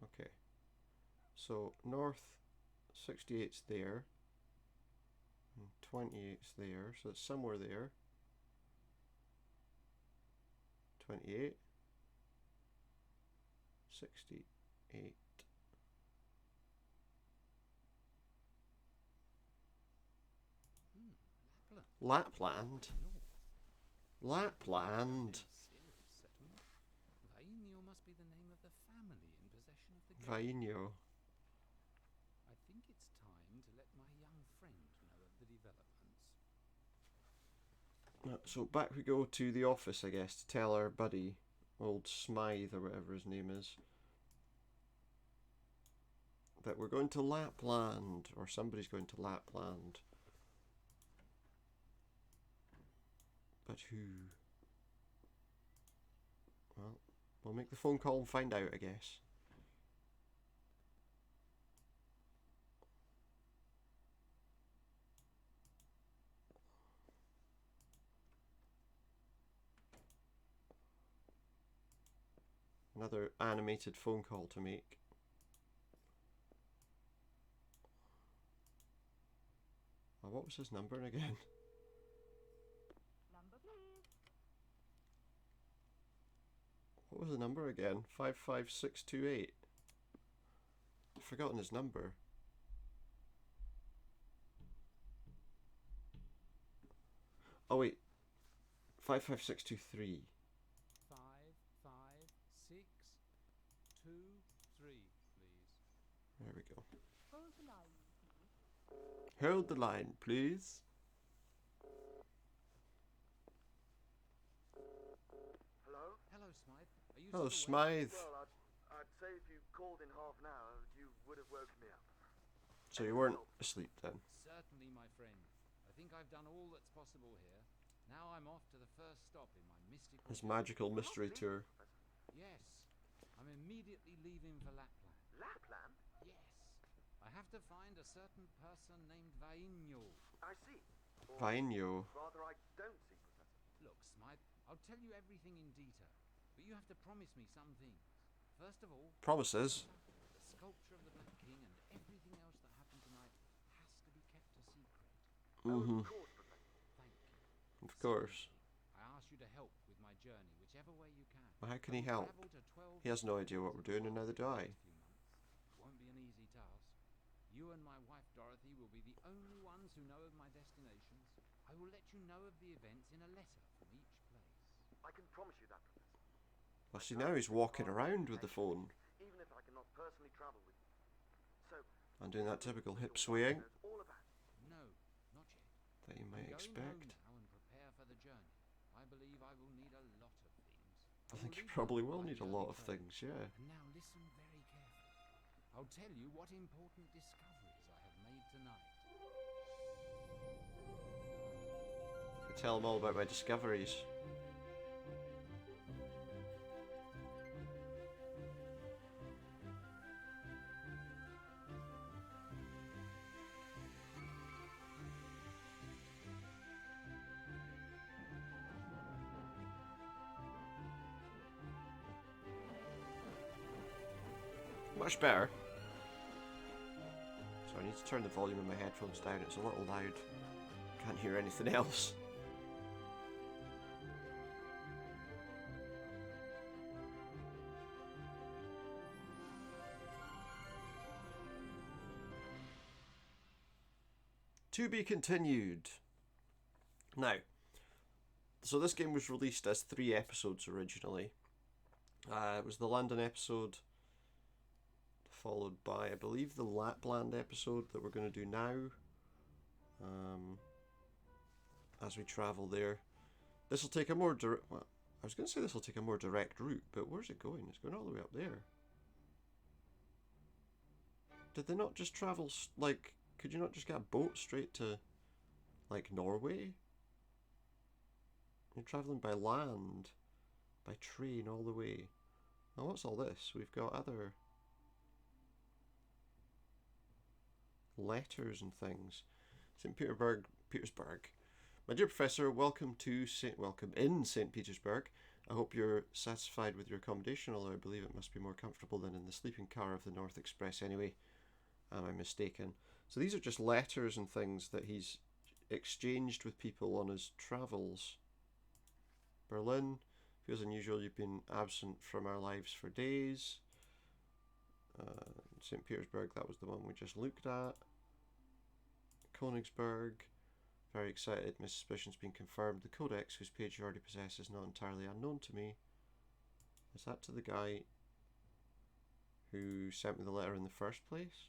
S1: Okay. So north 68's there, and 28's there, so it's somewhere there. 28, 68. Lapland? Lapland?
S2: Vainio must be the name of the family in possession of the game.
S1: Vainio.
S2: I think it's time to let my young friend know of the developments.
S1: So back we go to the office, I guess, to tell our buddy, old Smythe or whatever his name is, that we're going to Lapland, or somebody's going to Lapland. But who? Well, we'll make the phone call and find out, I guess. Another animated phone call to make. Oh, what was his number again?
S4: Number, please.
S1: What was the number again? 55628. I've forgotten his number. Oh wait, 55623.
S2: 55623, please.
S1: There we go.
S4: Hold the line, please.
S1: Hold the line, please.
S5: Hello?
S2: Hello, Smythe. Are you
S1: Hello,
S2: still awake?
S1: Smythe.
S5: Well, I'd say if you called in half an hour, you would have woken me up.
S1: So you weren't asleep then?
S2: Certainly, my friend. I think I've done all that's possible here. Now I'm off to the first stop in my mystical...
S1: His magical mystery tour.
S2: Yes. I'm immediately leaving for Lapland.
S5: Lapland?
S2: Yes. I have to find a certain person named Vainio.
S5: I see. Or
S1: Vainio.
S5: rather, I don't see, Professor.
S2: Look, Smythe, I'll tell you everything in detail, but you have to promise me some things. First of all,
S1: Promises.
S2: the sculpture of the Black King and everything else that happened tonight has to be kept a secret.
S1: Mm-hmm.
S5: Of course, Professor.
S2: Thank you.
S1: Of course.
S2: I ask you to help with my journey, whichever way you can.
S1: Well, how can he help?
S2: Travel to 12
S1: He has no idea what we're doing, and neither do I.
S2: next few months. Won't be an easy task. You and my wife Dorothy will be the only ones who know of my destinations. I will let you know of the events in a letter from each place.
S5: I can promise you that, Professor.
S1: Well, see, now he's walking around with the phone
S5: Even if I cannot personally travel with you. So,
S1: and doing that typical hip swaying
S5: knows all about it.
S2: No, not yet.
S1: that you might
S2: I'm going
S1: expect.
S2: home now and prepare for the journey. I believe I will need a lot of things.
S1: I think you
S2: leave
S1: probably
S2: you
S1: will
S2: with
S1: need
S2: my
S1: a lot of
S2: journey
S1: things, yeah.
S2: And now listen very carefully. I'll tell you what important discoveries I have made tonight.
S1: I tell him all about my discoveries. Much better. So I need to turn the volume of my headphones down. It's a little loud. Can't hear anything else. To be continued. Now, so this game was released as 3 episodes originally. It was the London episode, followed by, I believe, the Lapland episode that we're going to do now. As we travel there. This will take a more direct... Well, I was going to say this will take a more direct route, but where's it going? It's going all the way up there. Did they not just travel, like... Could you not just get a boat straight to, like, Norway? You're travelling by land, by train all the way. Now what's all this? We've got other letters and things. St. Petersburg. My dear Professor, welcome in St. Petersburg. I hope you're satisfied with your accommodation, although I believe it must be more comfortable than in the sleeping car of the North Express anyway. Am I mistaken? So these are just letters and things that he's exchanged with people on his travels. Berlin. Feels unusual you've been absent from our lives for days. St. Petersburg, that was the one we just looked at. Königsberg. Very excited. My suspicion's been confirmed. The Codex, whose page you already possess, is not entirely unknown to me. Is that to the guy who sent me the letter in the first place?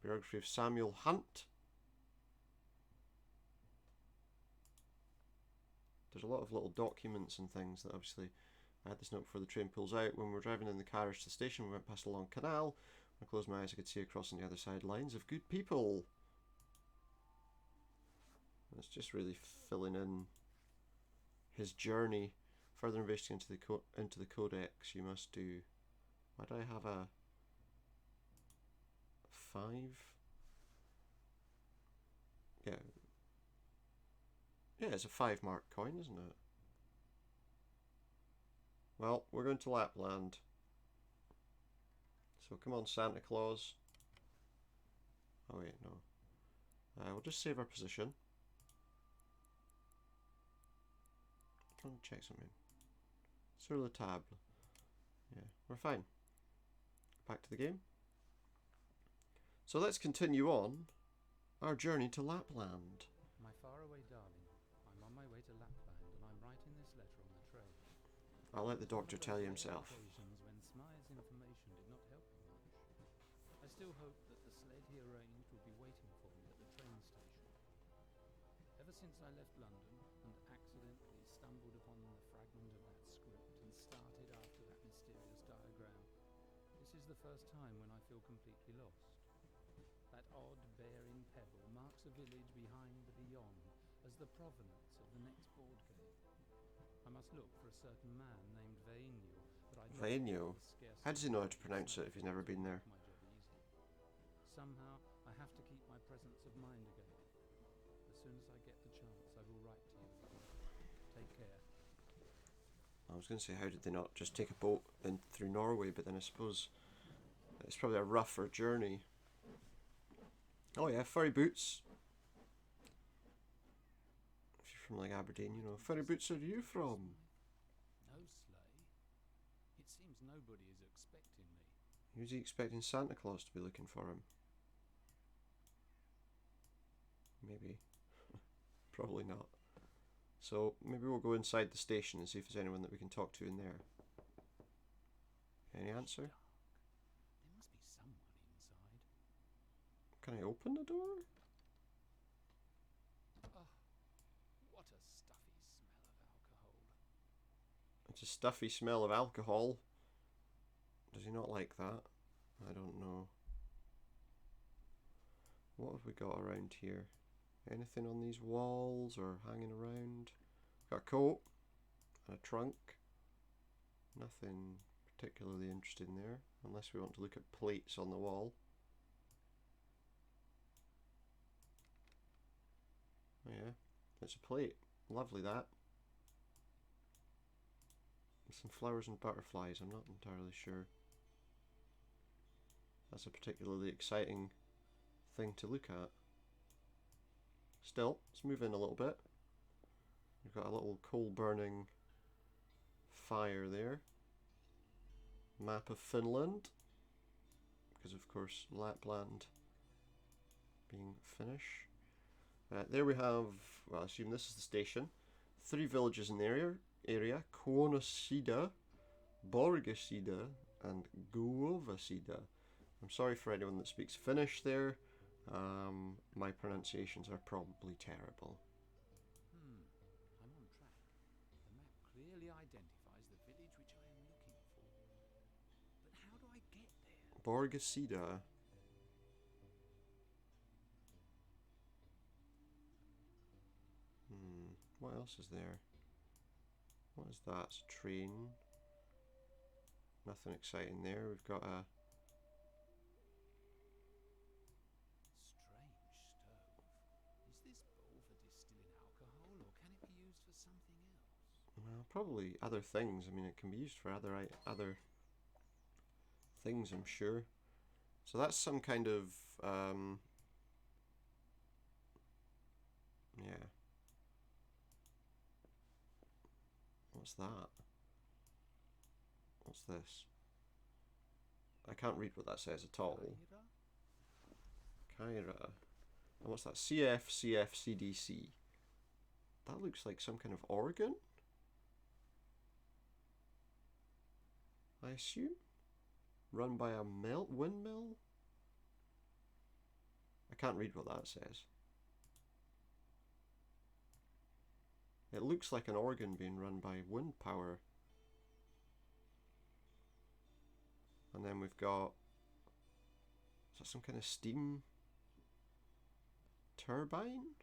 S1: Biography of Samuel Hunt. There's a lot of little documents and things that obviously... I had this note before the train pulls out. When we were driving in the carriage to the station, we went past a long canal. When I closed my eyes, I could see across on the other side lines of good people. It's just really filling in his journey. Further investigation into the Codex, you must do... Why do I have a 5? Yeah. Yeah, it's a 5 mark coin, isn't it? Well, we're going to Lapland. So come on, Santa Claus. Oh wait, no. We'll just save our position. I'm trying to check something. Sur la table. Yeah, we're fine. Back to the game. So let's continue on our journey to Lapland.
S2: My faraway darling, I'm on my way to Lapland and I'm writing this letter on the train.
S1: I'll let the doctor tell you himself.
S2: Occasions when Smythe's information did not help me much. I still hope that the sled he arranged will be waiting for me at the train station. Ever since I left London and accidentally stumbled upon the fragment of that script and started after that mysterious diagram, this is the first time when I feel completely lost. That odd bearing pebble marks a village behind the beyond as the provenance of the next board game. I must look for a certain man named Vainio, but I
S1: Vainio? How does he know how to pronounce it if he's never been there?
S2: My job easy. Somehow I have to keep my presence of mind again. As soon as I get the chance, I will write to you. Take care.
S1: I was going to say, how did they not just take a boat in through Norway, but then I suppose it's probably a rougher journey. Oh yeah, furry boots. If you're from like Aberdeen, you know, furry boots are you from?
S2: No sleigh. It seems nobody is expecting me.
S1: Who's he expecting Santa Claus to be looking for him? Maybe. Probably not. So maybe we'll go inside the station and see if there's anyone that we can talk to in there. Any answer?
S2: There must be someone inside.
S1: Can I open the door?
S2: Oh, what a stuffy smell of alcohol.
S1: It's a stuffy smell of alcohol. Does he not like that? I don't know. What have we got around here? Anything on these walls or hanging around? Got a coat and a trunk. Nothing particularly interesting there, unless we want to look at plates on the wall. Oh yeah, it's a plate. Lovely that. Some flowers and butterflies, I'm not entirely sure. That's a particularly exciting thing to look at. Still, let's move in a little bit. We've got a little coal burning fire there. Map of Finland, because of course Lapland being Finnish. There we have, well, I assume this is the station. 3 villages in the area: Kuonosida, Borgasida and Guovasida. I'm sorry for anyone that speaks Finnish there. My pronunciations are probably terrible.
S2: I'm on track. The map clearly identifies the village which I am looking for. But how do I get there?
S1: Borgasida. What else is there? What is that? It's a train. Nothing exciting there. We've got a...
S2: Strange stove. Is this bowl for distilling alcohol, or can it be used for something else?
S1: Well, probably other things. I mean, it can be used for other things, I'm sure. So that's some kind of yeah. What's that? What's this? I can't read what that says at all. Kyra. And what's that? CDC. That looks like some kind of organ? I assume? Run by a windmill? I can't read what that says. It looks like an organ being run by wind power. And then we've got... Is that some kind of steam turbine?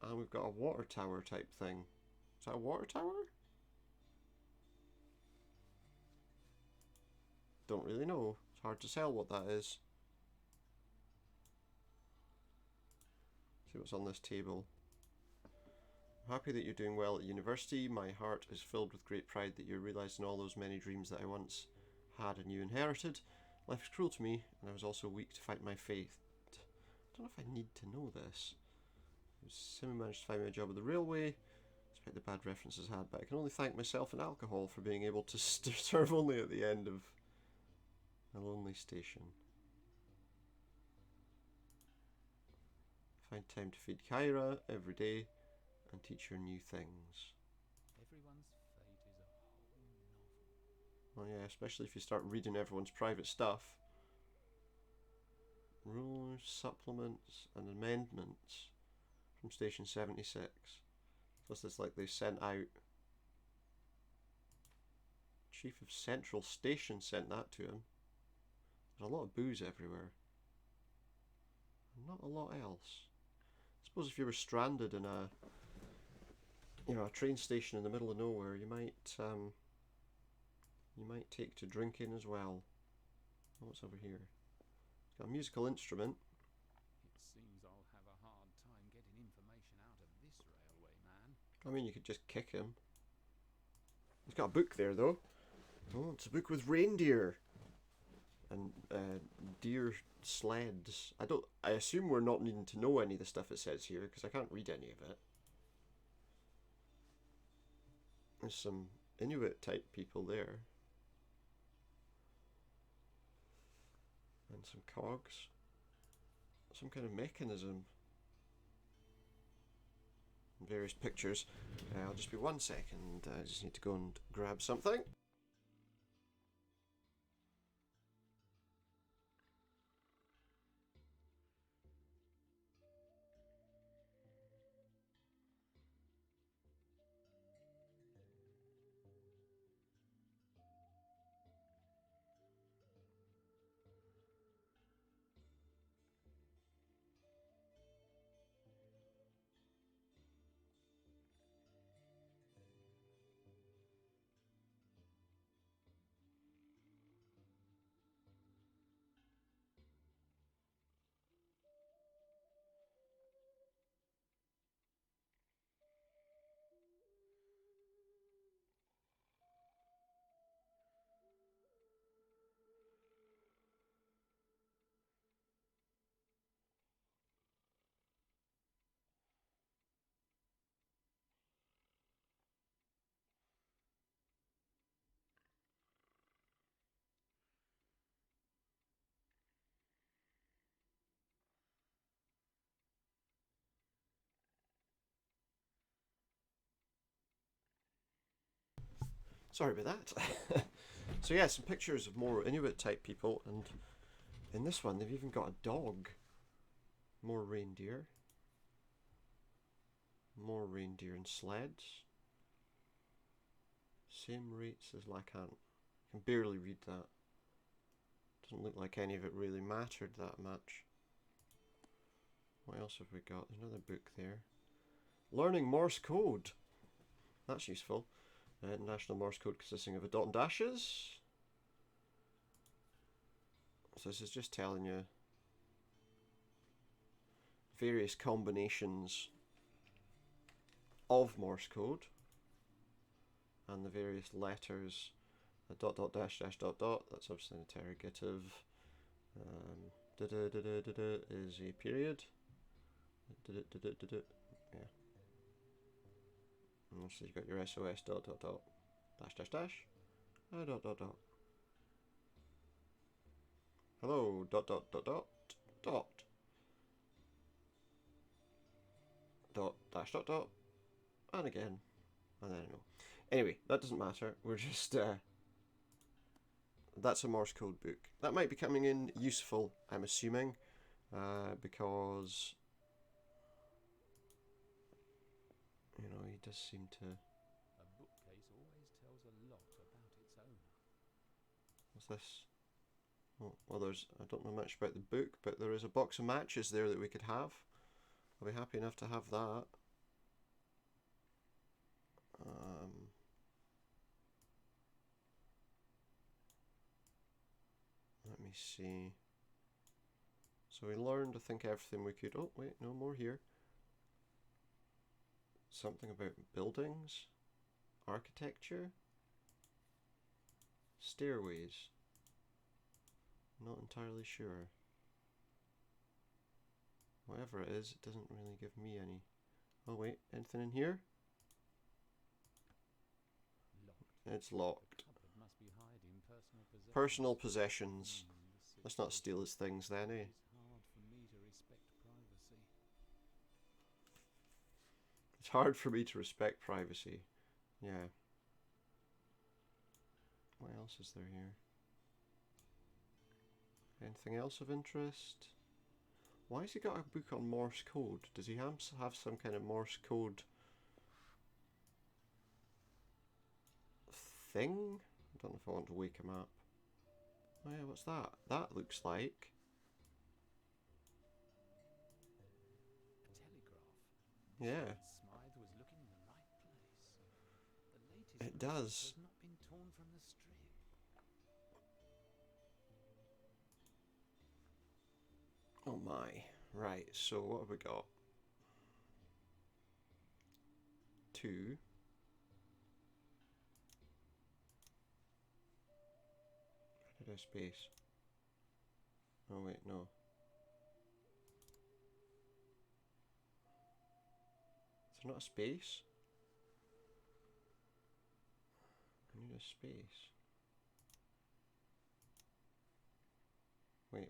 S1: And we've got a water tower type thing. Is that a water tower? Don't really know. It's hard to tell what that is. See what's on this table. I'm happy that you're doing well at university. My heart is filled with great pride that you're realising all those many dreams that I once had and you inherited. Life is cruel to me, and I was also weak to fight my faith. I don't know if I need to know this. Simon managed to find me a job at the railway, despite the bad references had, but I can only thank myself and alcohol for being able to serve only at the end of a lonely station. Find time to feed Kyra every day and teach her new things.
S2: Everyone's fate is a whole novel.
S1: Well, yeah, especially if you start reading everyone's private stuff. Rules, supplements, and amendments from Station 76. Plus, it's like they sent out. Chief of Central Station sent that to him. There's a lot of booze everywhere. Not a lot else. I suppose if you were stranded in a train station in the middle of nowhere, you might take to drinking as well. What's over here? It's got a musical instrument.
S2: It seems I'll have a hard time getting information out of this railway man.
S1: I mean, you could just kick him. He's got a book there, though. Oh, it's a book with reindeer and deer sleds. I assume we're not needing to know any of the stuff it says here because I can't read any of it. There's some Inuit type people there. And some cogs. Some kind of mechanism. And various pictures. I'll just be 1 second. I just need to go and grab something. Sorry about that. So yeah, some pictures of more Inuit type people, and in this one they've even got a dog. More reindeer. More reindeer and sleds. Same rates as Lacan. I can barely read that. Doesn't look like any of it really mattered that much. What else have we got? There's another book there. Learning Morse code. That's useful. National Morse code consisting of a dot and dashes. So this is just telling you various combinations of Morse code and the various letters. A dot dot dash dash dot dot. That's obviously an interrogative. Da da da da da da is a period. Da da da da da da. Yeah. And so you've got your SOS dot dot dot dash dash dash dot dot dot. Hello dot dot dot dot dot dot dash dot dot and again and then no. Anyway, that doesn't matter. We're just that's a Morse code book. That might be coming in useful, I'm assuming, because you know he does seem to.
S2: A bookcase always tells a lot about its owner.
S1: What's this? Oh, well, I don't know much about the book, but there is a box of matches there that we could have. I'll be happy enough to have that. Let me see. So we learned, I think, everything we could. Oh, wait, no more here. Something about buildings, architecture, stairways. Not entirely sure. Whatever it is, it doesn't really give me any. Oh wait, anything in here?
S2: Locked.
S1: It's locked.
S2: Cupboard must be hiding personal possessions.
S1: Personal possessions.
S2: The
S1: Let's not steal his things then, eh?
S2: It's hard for me to respect privacy.
S1: It's hard for me to respect privacy. Yeah. What else is there here? Anything else of interest? Why has he got a book on Morse code? Does he have some kind of Morse code thing? I don't know if I want to wake him up. Oh yeah, what's that? That looks like
S2: A telegraph.
S1: yeah.
S2: Smythe was looking in the right place. The latest
S1: It
S2: message
S1: does.
S2: has not been torn from the strip.
S1: Oh my. Right, so what have we got? 2. Where did I space? Oh wait, no. Is there not a space? I need a space. Wait.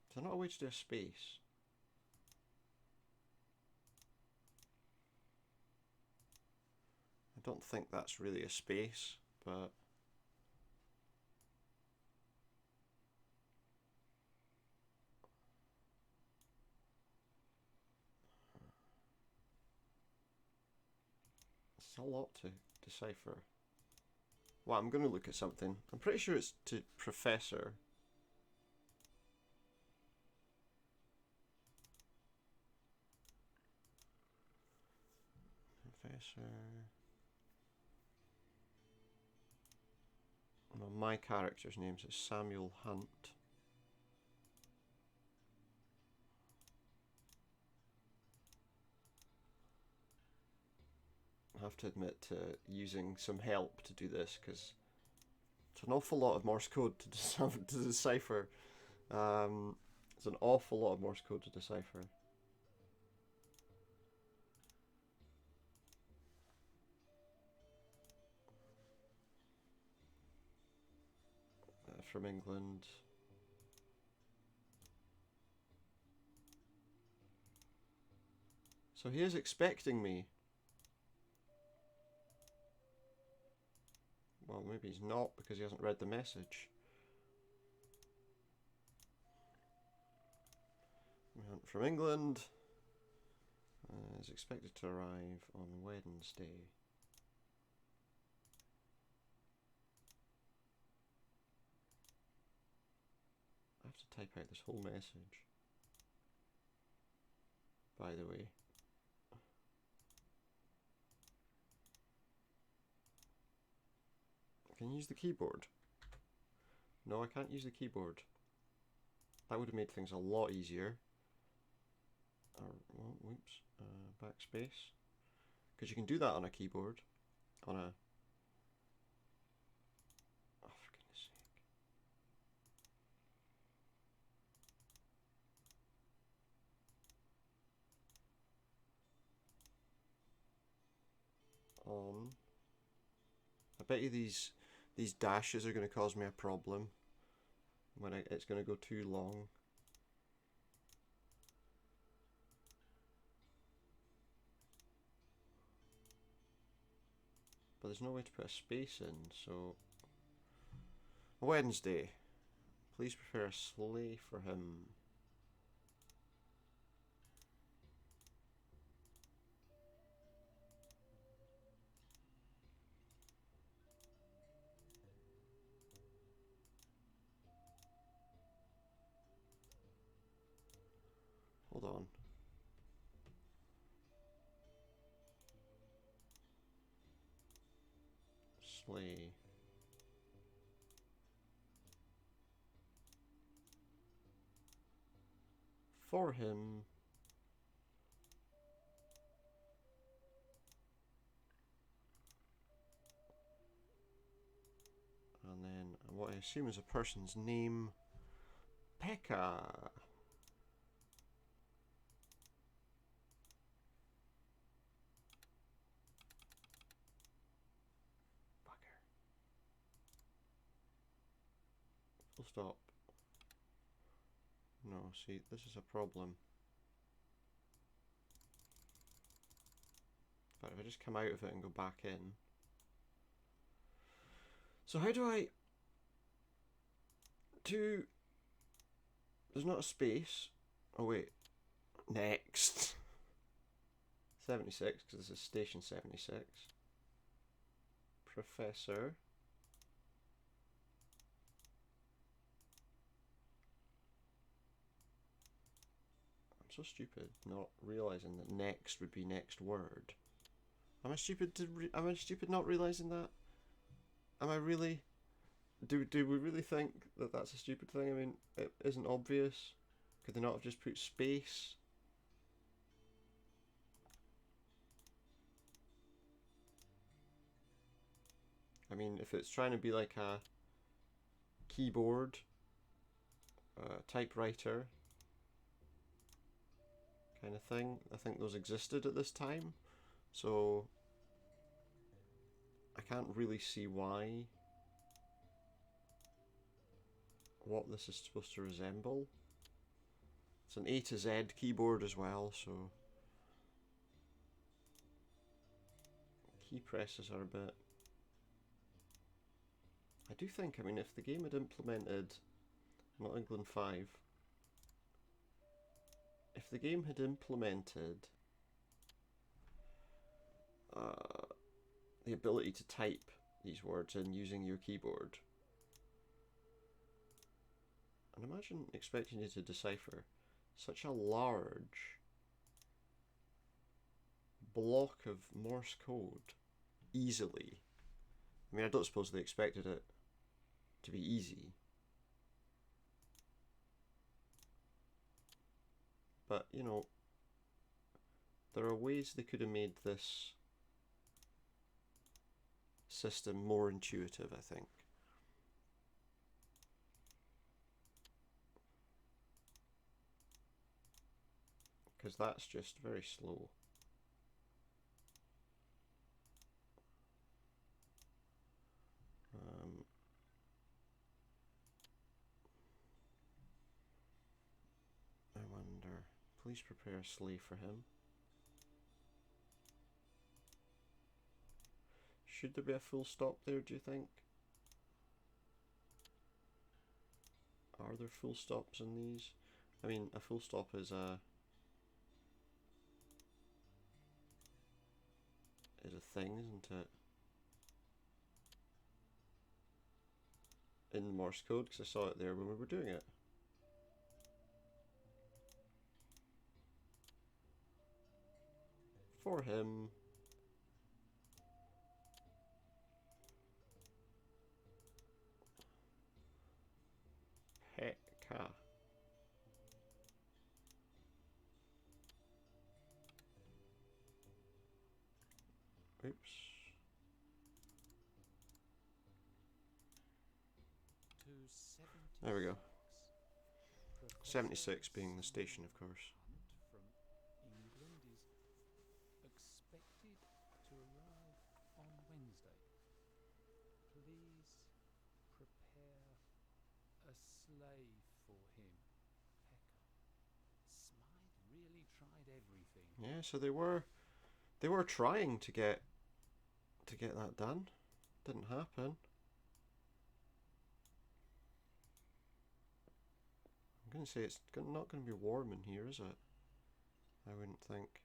S1: Is there not a way to do a space? I don't think that's really a space, but it's a lot to decipher. Well, I'm going to look at something. I'm pretty sure it's to Professor. Well, my character's name is Samuel Hunt. I have to admit to using some help to do this because it's an awful lot of Morse code to decipher. It's an awful lot of Morse code to decipher. From England. So he is expecting me. Well, maybe he's not because he hasn't read the message. from England is expected to arrive on Wednesday. I have to type out this whole message, by the way. Can you use the keyboard? No, I can't use the keyboard. That would have made things a lot easier. Well, whoops, backspace. Because you can do that on a keyboard. On a... Oh, for goodness sake. On... I bet you these dashes are going to cause me a problem when it's going to go too long. But there's no way to put a space in, so... Wednesday. Please prepare a sleigh for him. Hold on. Sleigh. For him. And then what I assume is a person's name. Pekka. Bugger. Full stop. No, see, this is a problem. But if I just come out of it and go back in. So how do I do... There's not a space. Oh wait. Next. 76, because this is station 76. Professor. I'm so stupid not realizing that next would be next word. Am I stupid not realizing that? Am I really? Do we really think that that's a stupid thing? I mean, it isn't obvious. Could they not have just put space? I mean, if it's trying to be like a keyboard, typewriter kind of thing, I think those existed at this time. So I can't really see what this is supposed to resemble. It's an A to Z keyboard as well, so key presses are a bit... I do think, I mean, if the game had implemented, not England 5, if the game had implemented the ability to type these words in using your keyboard, and imagine expecting you to decipher such a large block of Morse code easily. I mean, I don't suppose they expected it to be easy. But, you know, there are ways they could have made this system more intuitive, I think. Because that's just very slow. I wonder, please prepare a sleigh for him. Should there be a full stop there, do you think? Are there full stops in these? I mean, a full stop is a thing, isn't it? In Morse code, because I saw it there when we were doing it. For him. Pekka. Oops.
S2: 276.
S1: There we go.
S2: Professor
S1: 76 being the station, of course.
S2: Hunt from England is expected to arrive on Wednesday. Please prepare a slave for him, Pekka. Smythe really tried everything.
S1: Yeah, so they were trying to get that done. Didn't happen. I'm going to say it's not going to be warm in here, is it? I wouldn't think.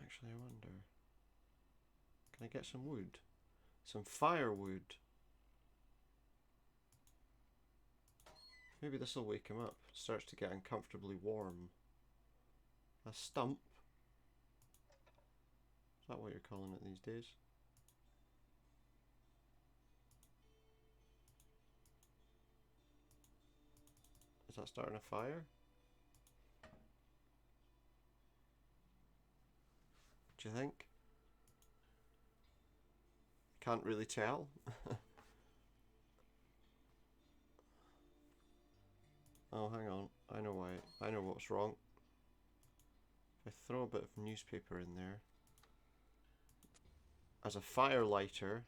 S1: Actually, I wonder. Can I get some wood? Some firewood. Maybe this will wake him up. It starts to get uncomfortably warm. A stump? Is that what you're calling it these days? Is that starting a fire? Do you think? Can't really tell. Oh, hang on. I know why. I know what's wrong. If I throw a bit of newspaper in there as a fire lighter,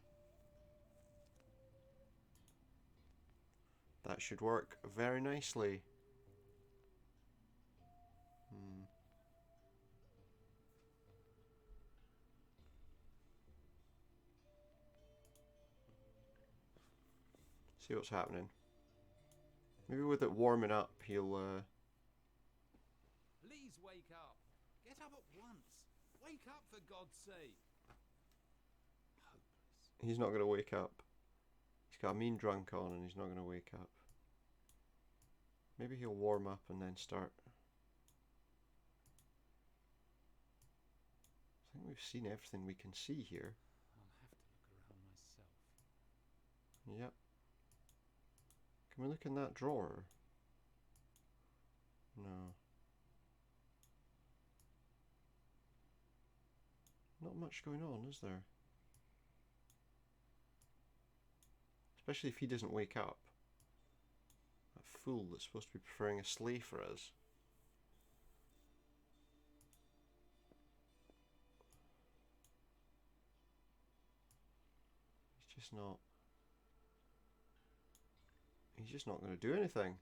S1: that should work very nicely. See what's happening. Maybe with it warming up, he'll.
S2: Please wake up. Get up at once. Wake up for God's sake. Hopeless.
S1: He's not going to wake up. He's got a mean drunk on and he's not going to wake up. Maybe he'll warm up and then start. I think we've seen everything we can see here.
S2: I'll have to look around myself.
S1: Yep. Can we look in that drawer? No. Not much going on, is there? Especially if he doesn't wake up. That fool that's supposed to be preferring a sleigh for us. He's just not. He's just not going to do anything.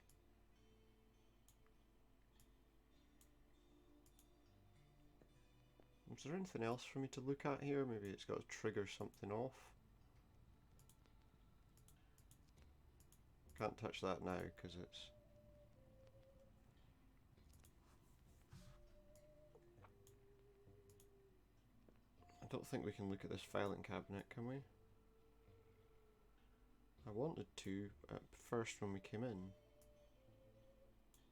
S1: Is there anything else for me to look at here? Maybe it's got to trigger something off. Can't touch that now because it's... I don't think we can look at this filing cabinet, can we? I wanted to at first when we came in.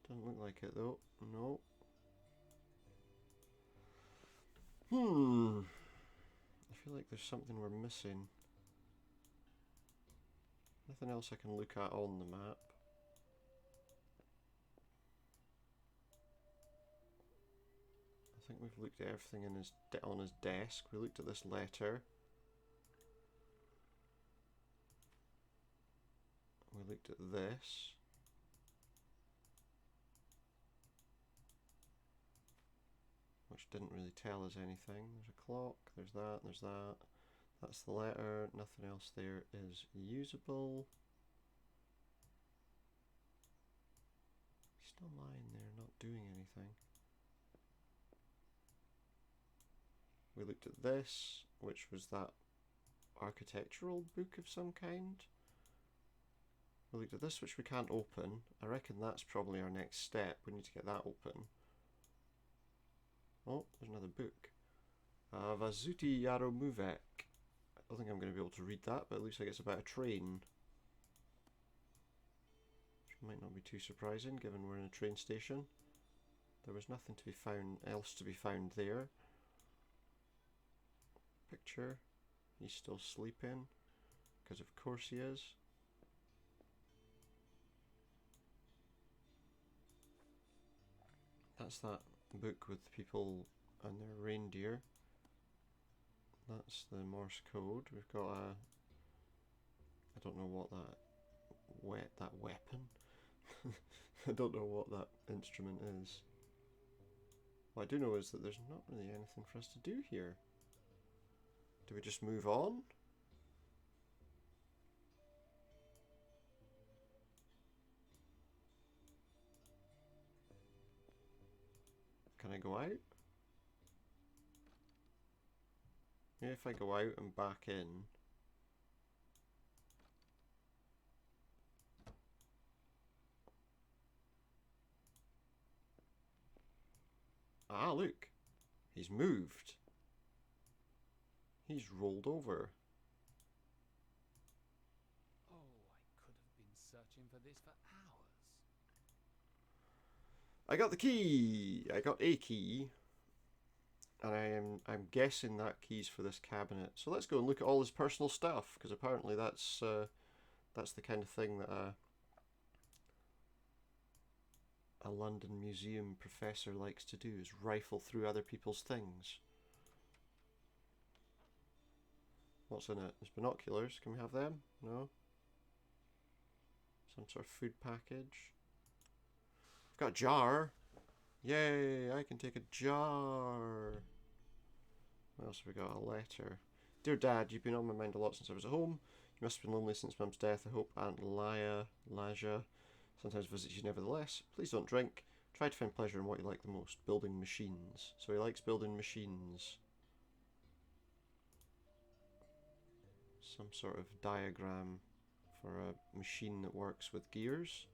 S1: Doesn't look like it though. No. I feel like there's something we're missing. Nothing else I can look at on the map. I think we've looked at everything in his on his desk. We looked at this letter. We looked at this. Which didn't really tell us anything. There's a clock, there's that, there's that. That's the letter. Nothing else there is usable. Still lying there, not doing anything. We looked at this, which was that architectural book of some kind. We looked at this, which we can't open. I reckon that's probably our next step. We need to get that open. Oh, there's another book. Vazuti Yaromuvek. I don't think I'm going to be able to read that, but it looks like it's about a train. Which might not be too surprising, given we're in a train station. There was nothing to be found else to be found there. Picture. He's still sleeping, because of course he is. That's that book with people and their reindeer. That's the Morse code. We've got a... I don't know what that weapon. I don't know what that instrument is. What I do know is that there's not really anything for us to do here. Do we just move on? Can I go out? Maybe if I go out and back in. Ah, look. He's moved. He's rolled over.
S2: Oh, I could have been searching for this for hours.
S1: I got the key. I got a key. And I'm guessing that key's for this cabinet. So let's go and look at all his personal stuff, because apparently that's the kind of thing that a London museum professor likes to do, is rifle through other people's things. What's in it? There's binoculars. Can we have them? No? Some sort of food package. I've got a jar. Yay, I can take a jar. What else have we got? A letter. Dear Dad, you've been on my mind a lot since I was at home. You must have been lonely since Mum's death. I hope Aunt Laja sometimes visits you nevertheless. Please don't drink. Try to find pleasure in what you like the most. Building machines. So he likes building machines. Some sort of diagram for a machine that works with gears.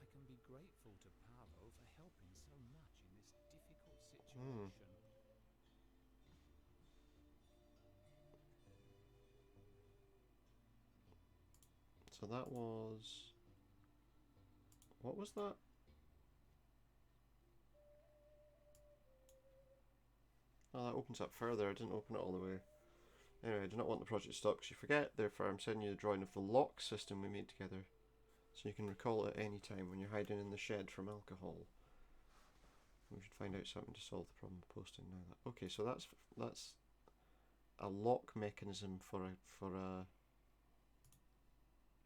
S2: I can be grateful to Paolo for helping so much in this difficult situation.
S1: So that was... What was that? Oh, that opens up further. I didn't open it all the way. Anyway, I do not want the project to stop because you forget. Therefore, I'm sending you the drawing of the lock system we made together, so you can recall it at any time when you're hiding in the shed from alcohol. We should find out something to solve the problem of posting now. That okay? So that's a lock mechanism for a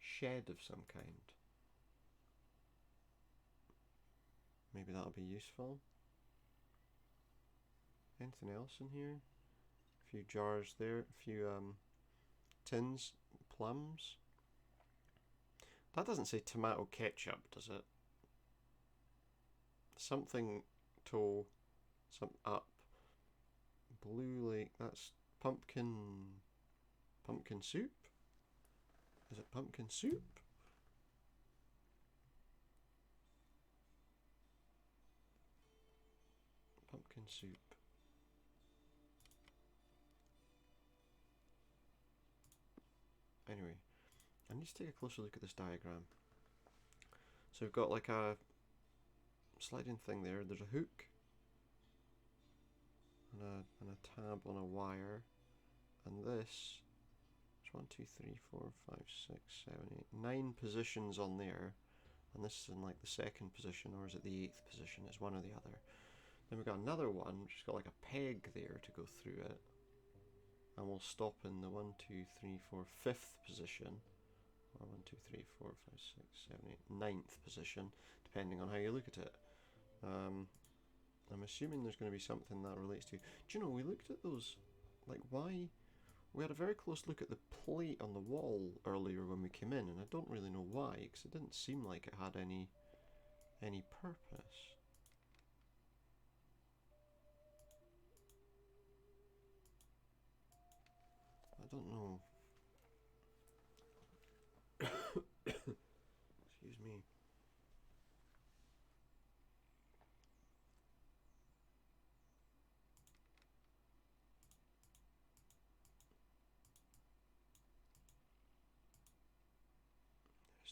S1: shed of some kind. Maybe that'll be useful. Anything else in here? A few jars there, a few tins, plums. That doesn't say tomato ketchup, does it? Something to some up. Blue Lake, that's pumpkin soup? Is it pumpkin soup? Pumpkin soup. Anyway, I need to take a closer look at this diagram. So we've got like a sliding thing there. There's a hook and a tab on a wire, and this. There's 1, 2, 3, 4, 5, 6, 7, 8, 9 positions on there, and this is in like the second position, or is it the 8th position? It's one or the other. Then we've got another one which has got like a peg there to go through it, and we'll stop in the 1, 2, 3, 4, 5th position, or 1, 2, 3, 4, 5, 6, 7, 8, 9th position, depending on how you look at it. I'm assuming there's going to be something that relates to... Do you know, we looked at those, like why... We had a very close look at the plate on the wall earlier when we came in, and I don't really know why, because it didn't seem like it had any purpose. I don't know.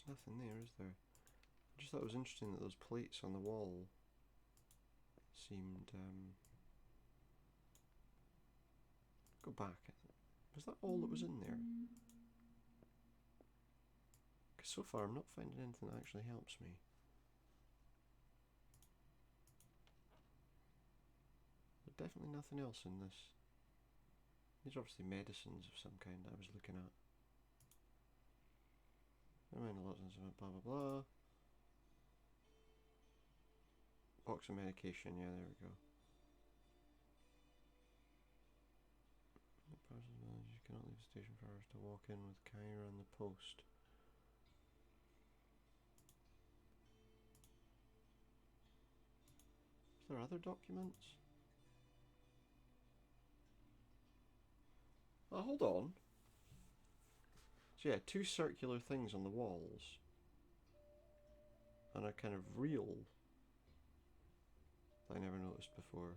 S1: nothing there, is there? I just thought it was interesting that those plates on the wall seemed... Go back. Was that all that was in there? Because so far I'm not finding anything that actually helps me. There's definitely nothing else in this. These are obviously medicines of some kind that I was looking at. Never mind, a lot of blah blah blah. Box of medication, yeah, there we go. The person's manager, you cannot leave the station for hours to walk in with Kyra and the post. Is there other documents? Oh, hold on. So yeah, two circular things on the walls. And a kind of reel that I never noticed before.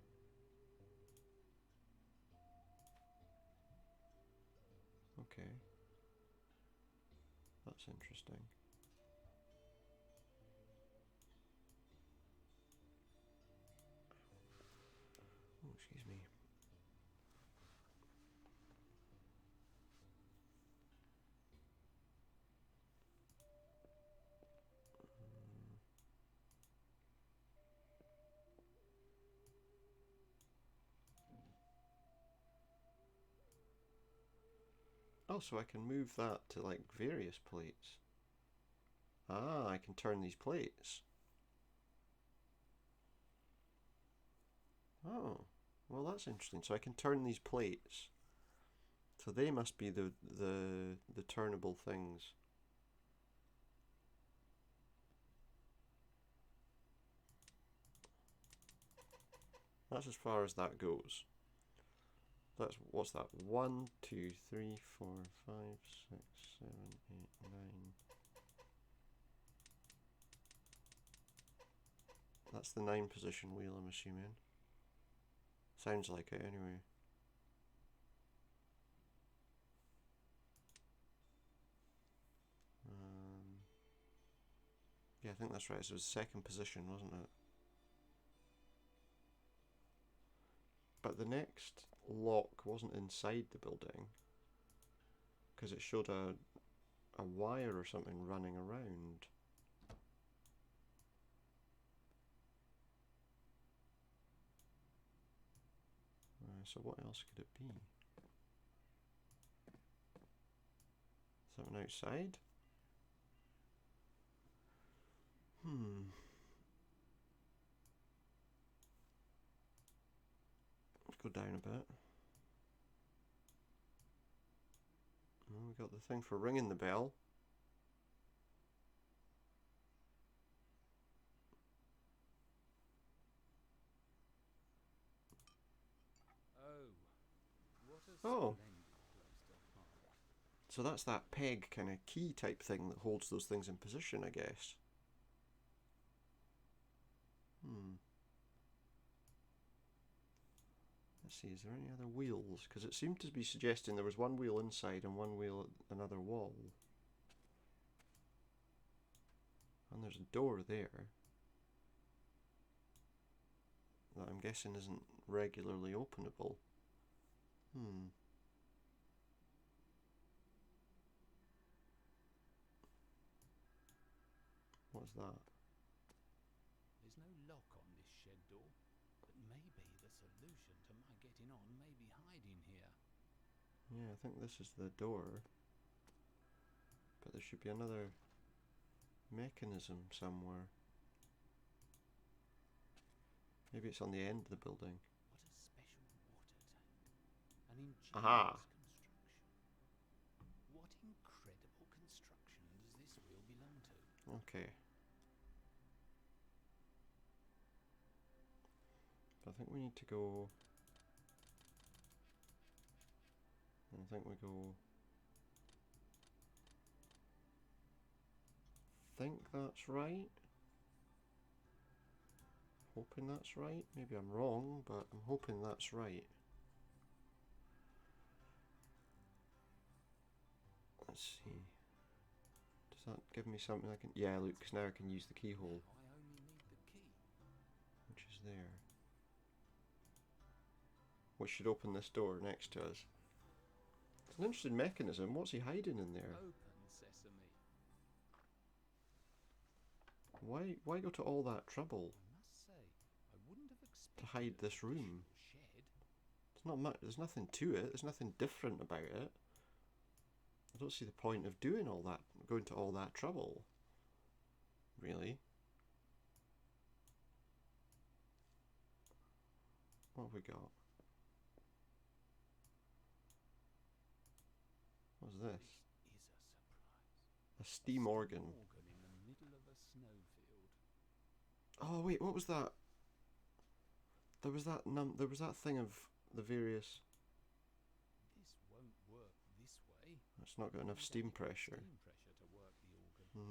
S1: Okay. That's interesting. Oh, excuse me. Oh, so I can move that to like various plates. Ah, I can turn these plates. Oh, well that's interesting. So I can turn these plates. So they must be the turnable things. That's as far as that goes. That's, what's that? 1, 2, 3, 4, 5, 6, 7, 8, 9. That's the 9 position wheel, I'm assuming. Sounds like it anyway. Yeah, I think that's right. So it was second position, wasn't it? But the next lock wasn't inside the building, because it showed a wire or something running around. So what else could it be? Something outside? Let's go down a bit. Oh, we got the thing for ringing the bell.
S2: Oh, what a
S1: Oh.
S2: splendid place to hide.
S1: So that's that peg kind of key type thing that holds those things in position, I guess. Let's see, is there any other wheels? Because it seemed to be suggesting there was one wheel inside and one wheel at another wall. And there's a door there that I'm guessing isn't regularly openable. What's that?
S2: There's no lock on this shed door, but maybe the solution to my getting on may be hiding here.
S1: Yeah, I think this is the door. But there should be another mechanism somewhere. Maybe it's on the end of the building.
S2: What a special water tank. An ingenious
S1: Aha!
S2: construction. What incredible construction does this wheel belong to?
S1: Okay. I think we need to go... I think we go... think that's right. Hoping that's right. Maybe I'm wrong, but I'm hoping that's right. Let's see. Does that give me something I can... Yeah, look, because now I can use the keyhole,
S2: Now I only need the key.
S1: which is there. Which should open this door next to us. It's an interesting mechanism. What's he hiding in there?
S2: Open sesame.
S1: Why go to all that trouble
S2: I must say, I wouldn't have expected
S1: to hide
S2: a
S1: this room?
S2: traditional shed.
S1: It's not much. There's nothing to it. There's nothing different about it. I don't see the point of doing all that, going to all that trouble. Really? What have we got? What's this?
S2: This is a surprise.
S1: A steam organ.
S2: Organ in the middle of a snowfield.
S1: Oh wait, what was that? There was that thing of the various...
S2: This won't work this way.
S1: It's not got enough
S2: Need
S1: steam
S2: adequate
S1: pressure.
S2: Steam pressure to work the organ.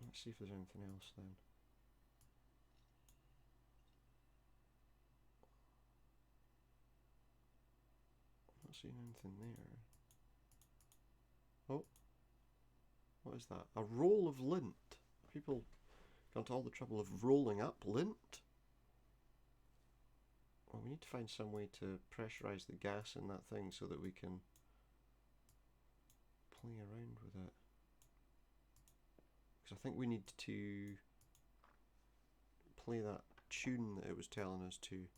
S1: Let's see if there's anything else then. Not seeing anything there. Oh, what is that? A roll of lint. People gone to all the trouble of rolling up lint. Well, we need to find some way to pressurize the gas in that thing so that we can play around with it. Because I think we need to play that tune that it was telling us to.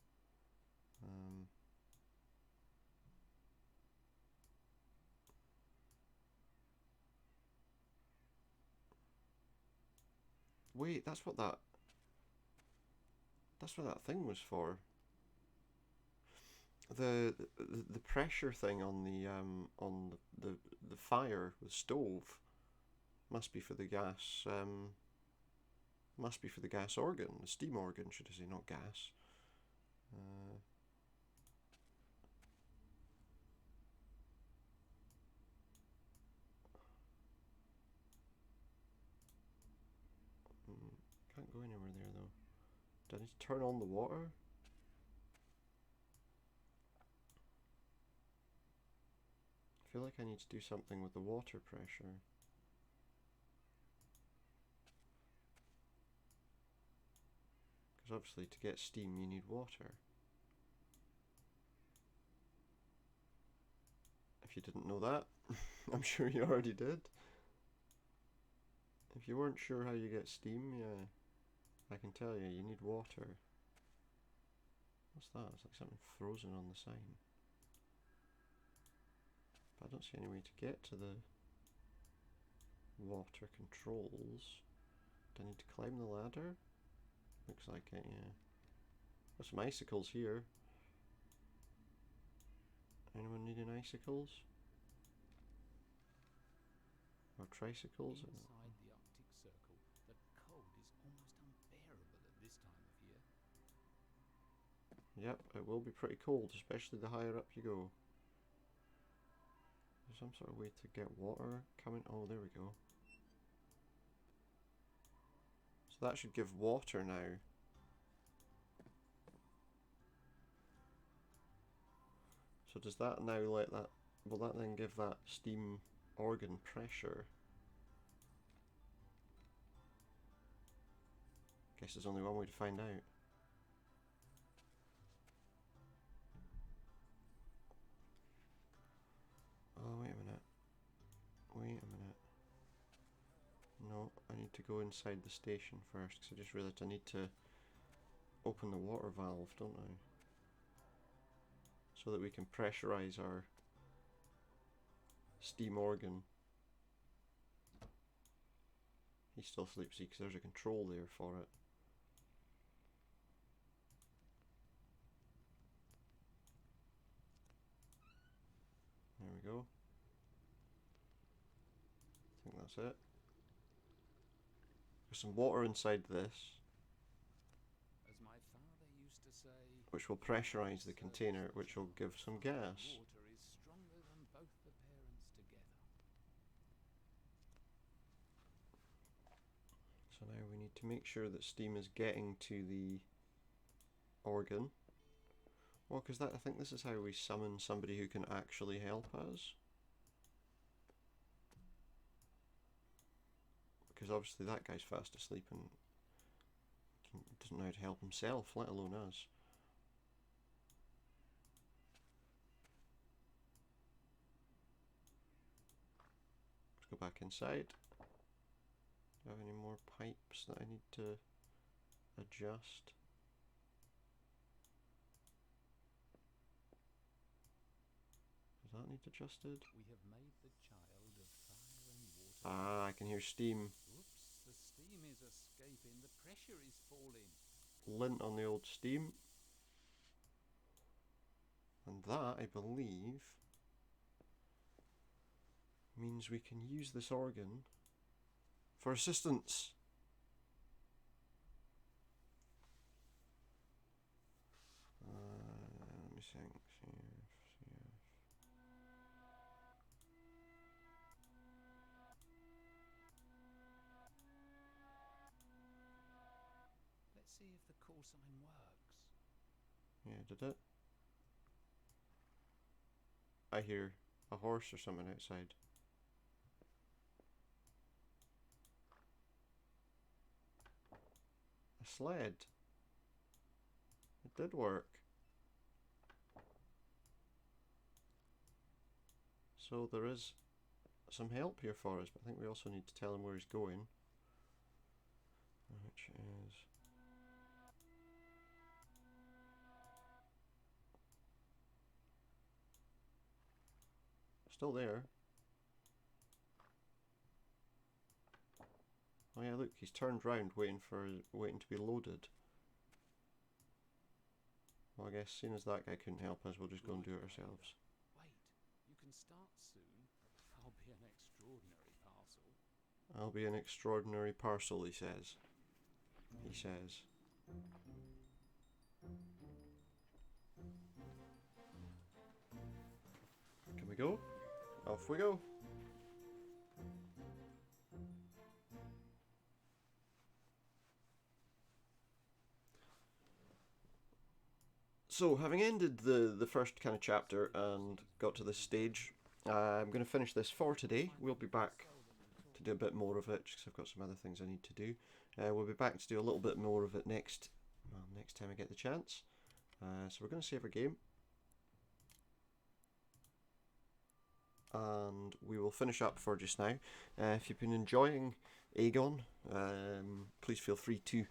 S1: Wait, that's what that thing was for. The pressure thing on the fire, the stove, must be for the gas. Must be for the gas organ, the steam organ, should I say, not gas. Can't go anywhere there though. Do I need to turn on the water? I feel like I need to do something with the water pressure. Because obviously to get steam you need water. If you didn't know that, I'm sure you already did. If you weren't sure how you get steam, yeah, I can tell you, you need water. What's that? It's like something frozen on the sign. But I don't see any way to get to the water controls. Do I need to climb the ladder? Looks like it, yeah. There's some icicles here. Anyone needing icicles? Or tricycles?
S2: Inside the Arctic Circle, the cold is almost unbearable at this time of year.
S1: Yep, it will be pretty cold, especially the higher up you go. There's some sort of way to get water coming. Oh, there we go. So that should give water now. So does that now let that... Will that then give that steam organ pressure? Guess there's only one way to find out. Oh, wait a minute. Wait a minute. No, I need to go inside the station first, because I just realised I need to open the water valve, don't I? So that we can pressurise our steam organ. He's still asleep, see, because there's a control there for it. There we go. I think that's it. There's some water inside this,
S2: As my father used to say,
S1: which will pressurise the container, which will give some gas.
S2: water is stronger than both the parents together.
S1: So now we need to make sure that steam is getting to the organ, Well, because I think this is how we summon somebody who can actually help us. Because obviously that guy's fast asleep and doesn't know how to help himself, let alone us. Let's go back inside. Do I have any more pipes that I need to adjust? Does that need adjusted?
S2: We have made the child of fire and water.
S1: Ah, I can hear steam.
S2: Whoops, the steam is escaping. The pressure is falling.
S1: Lint on the old steam. And that, I believe, means we can use this organ for assistance. Let me think.
S2: Let's see if the call sign works.
S1: Yeah, did it? I hear a horse or something outside. A sled. It did work. So there is some help here for us, but I think we also need to tell him where he's going. Which is... still there. Oh yeah, look, he's turned round waiting to be loaded. Well, I guess seeing as that guy couldn't help us, we'll just go and do it ourselves.
S2: Wait, you can start soon. I'll be an extraordinary parcel.
S1: I'll be an extraordinary parcel, he says. He says. Can we go? Off we go. So, having ended the first kind of chapter and got to this stage, I'm going to finish this for today. We'll be back to do a bit more of it, because I've got some other things I need to do. We'll be back to do a little bit more of it next time I get the chance. So we're going to save our game. And we will finish up for just now. If you've been enjoying Agon, please feel free to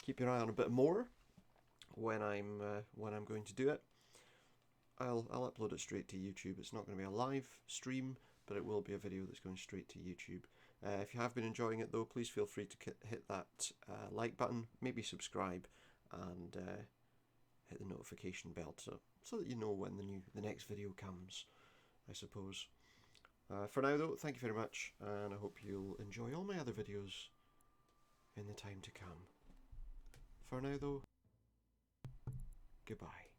S1: keep your eye on a bit more when I'm going to do it. I'll upload it straight to YouTube. It's not going to be a live stream, but it will be a video that's going straight to YouTube. If you have been enjoying it though, please feel free to hit that like button, maybe subscribe, and hit the notification bell so that you know when the next video comes, I suppose. For now though, thank you very much, and I hope you'll enjoy all my other videos in the time to come. For now though, goodbye.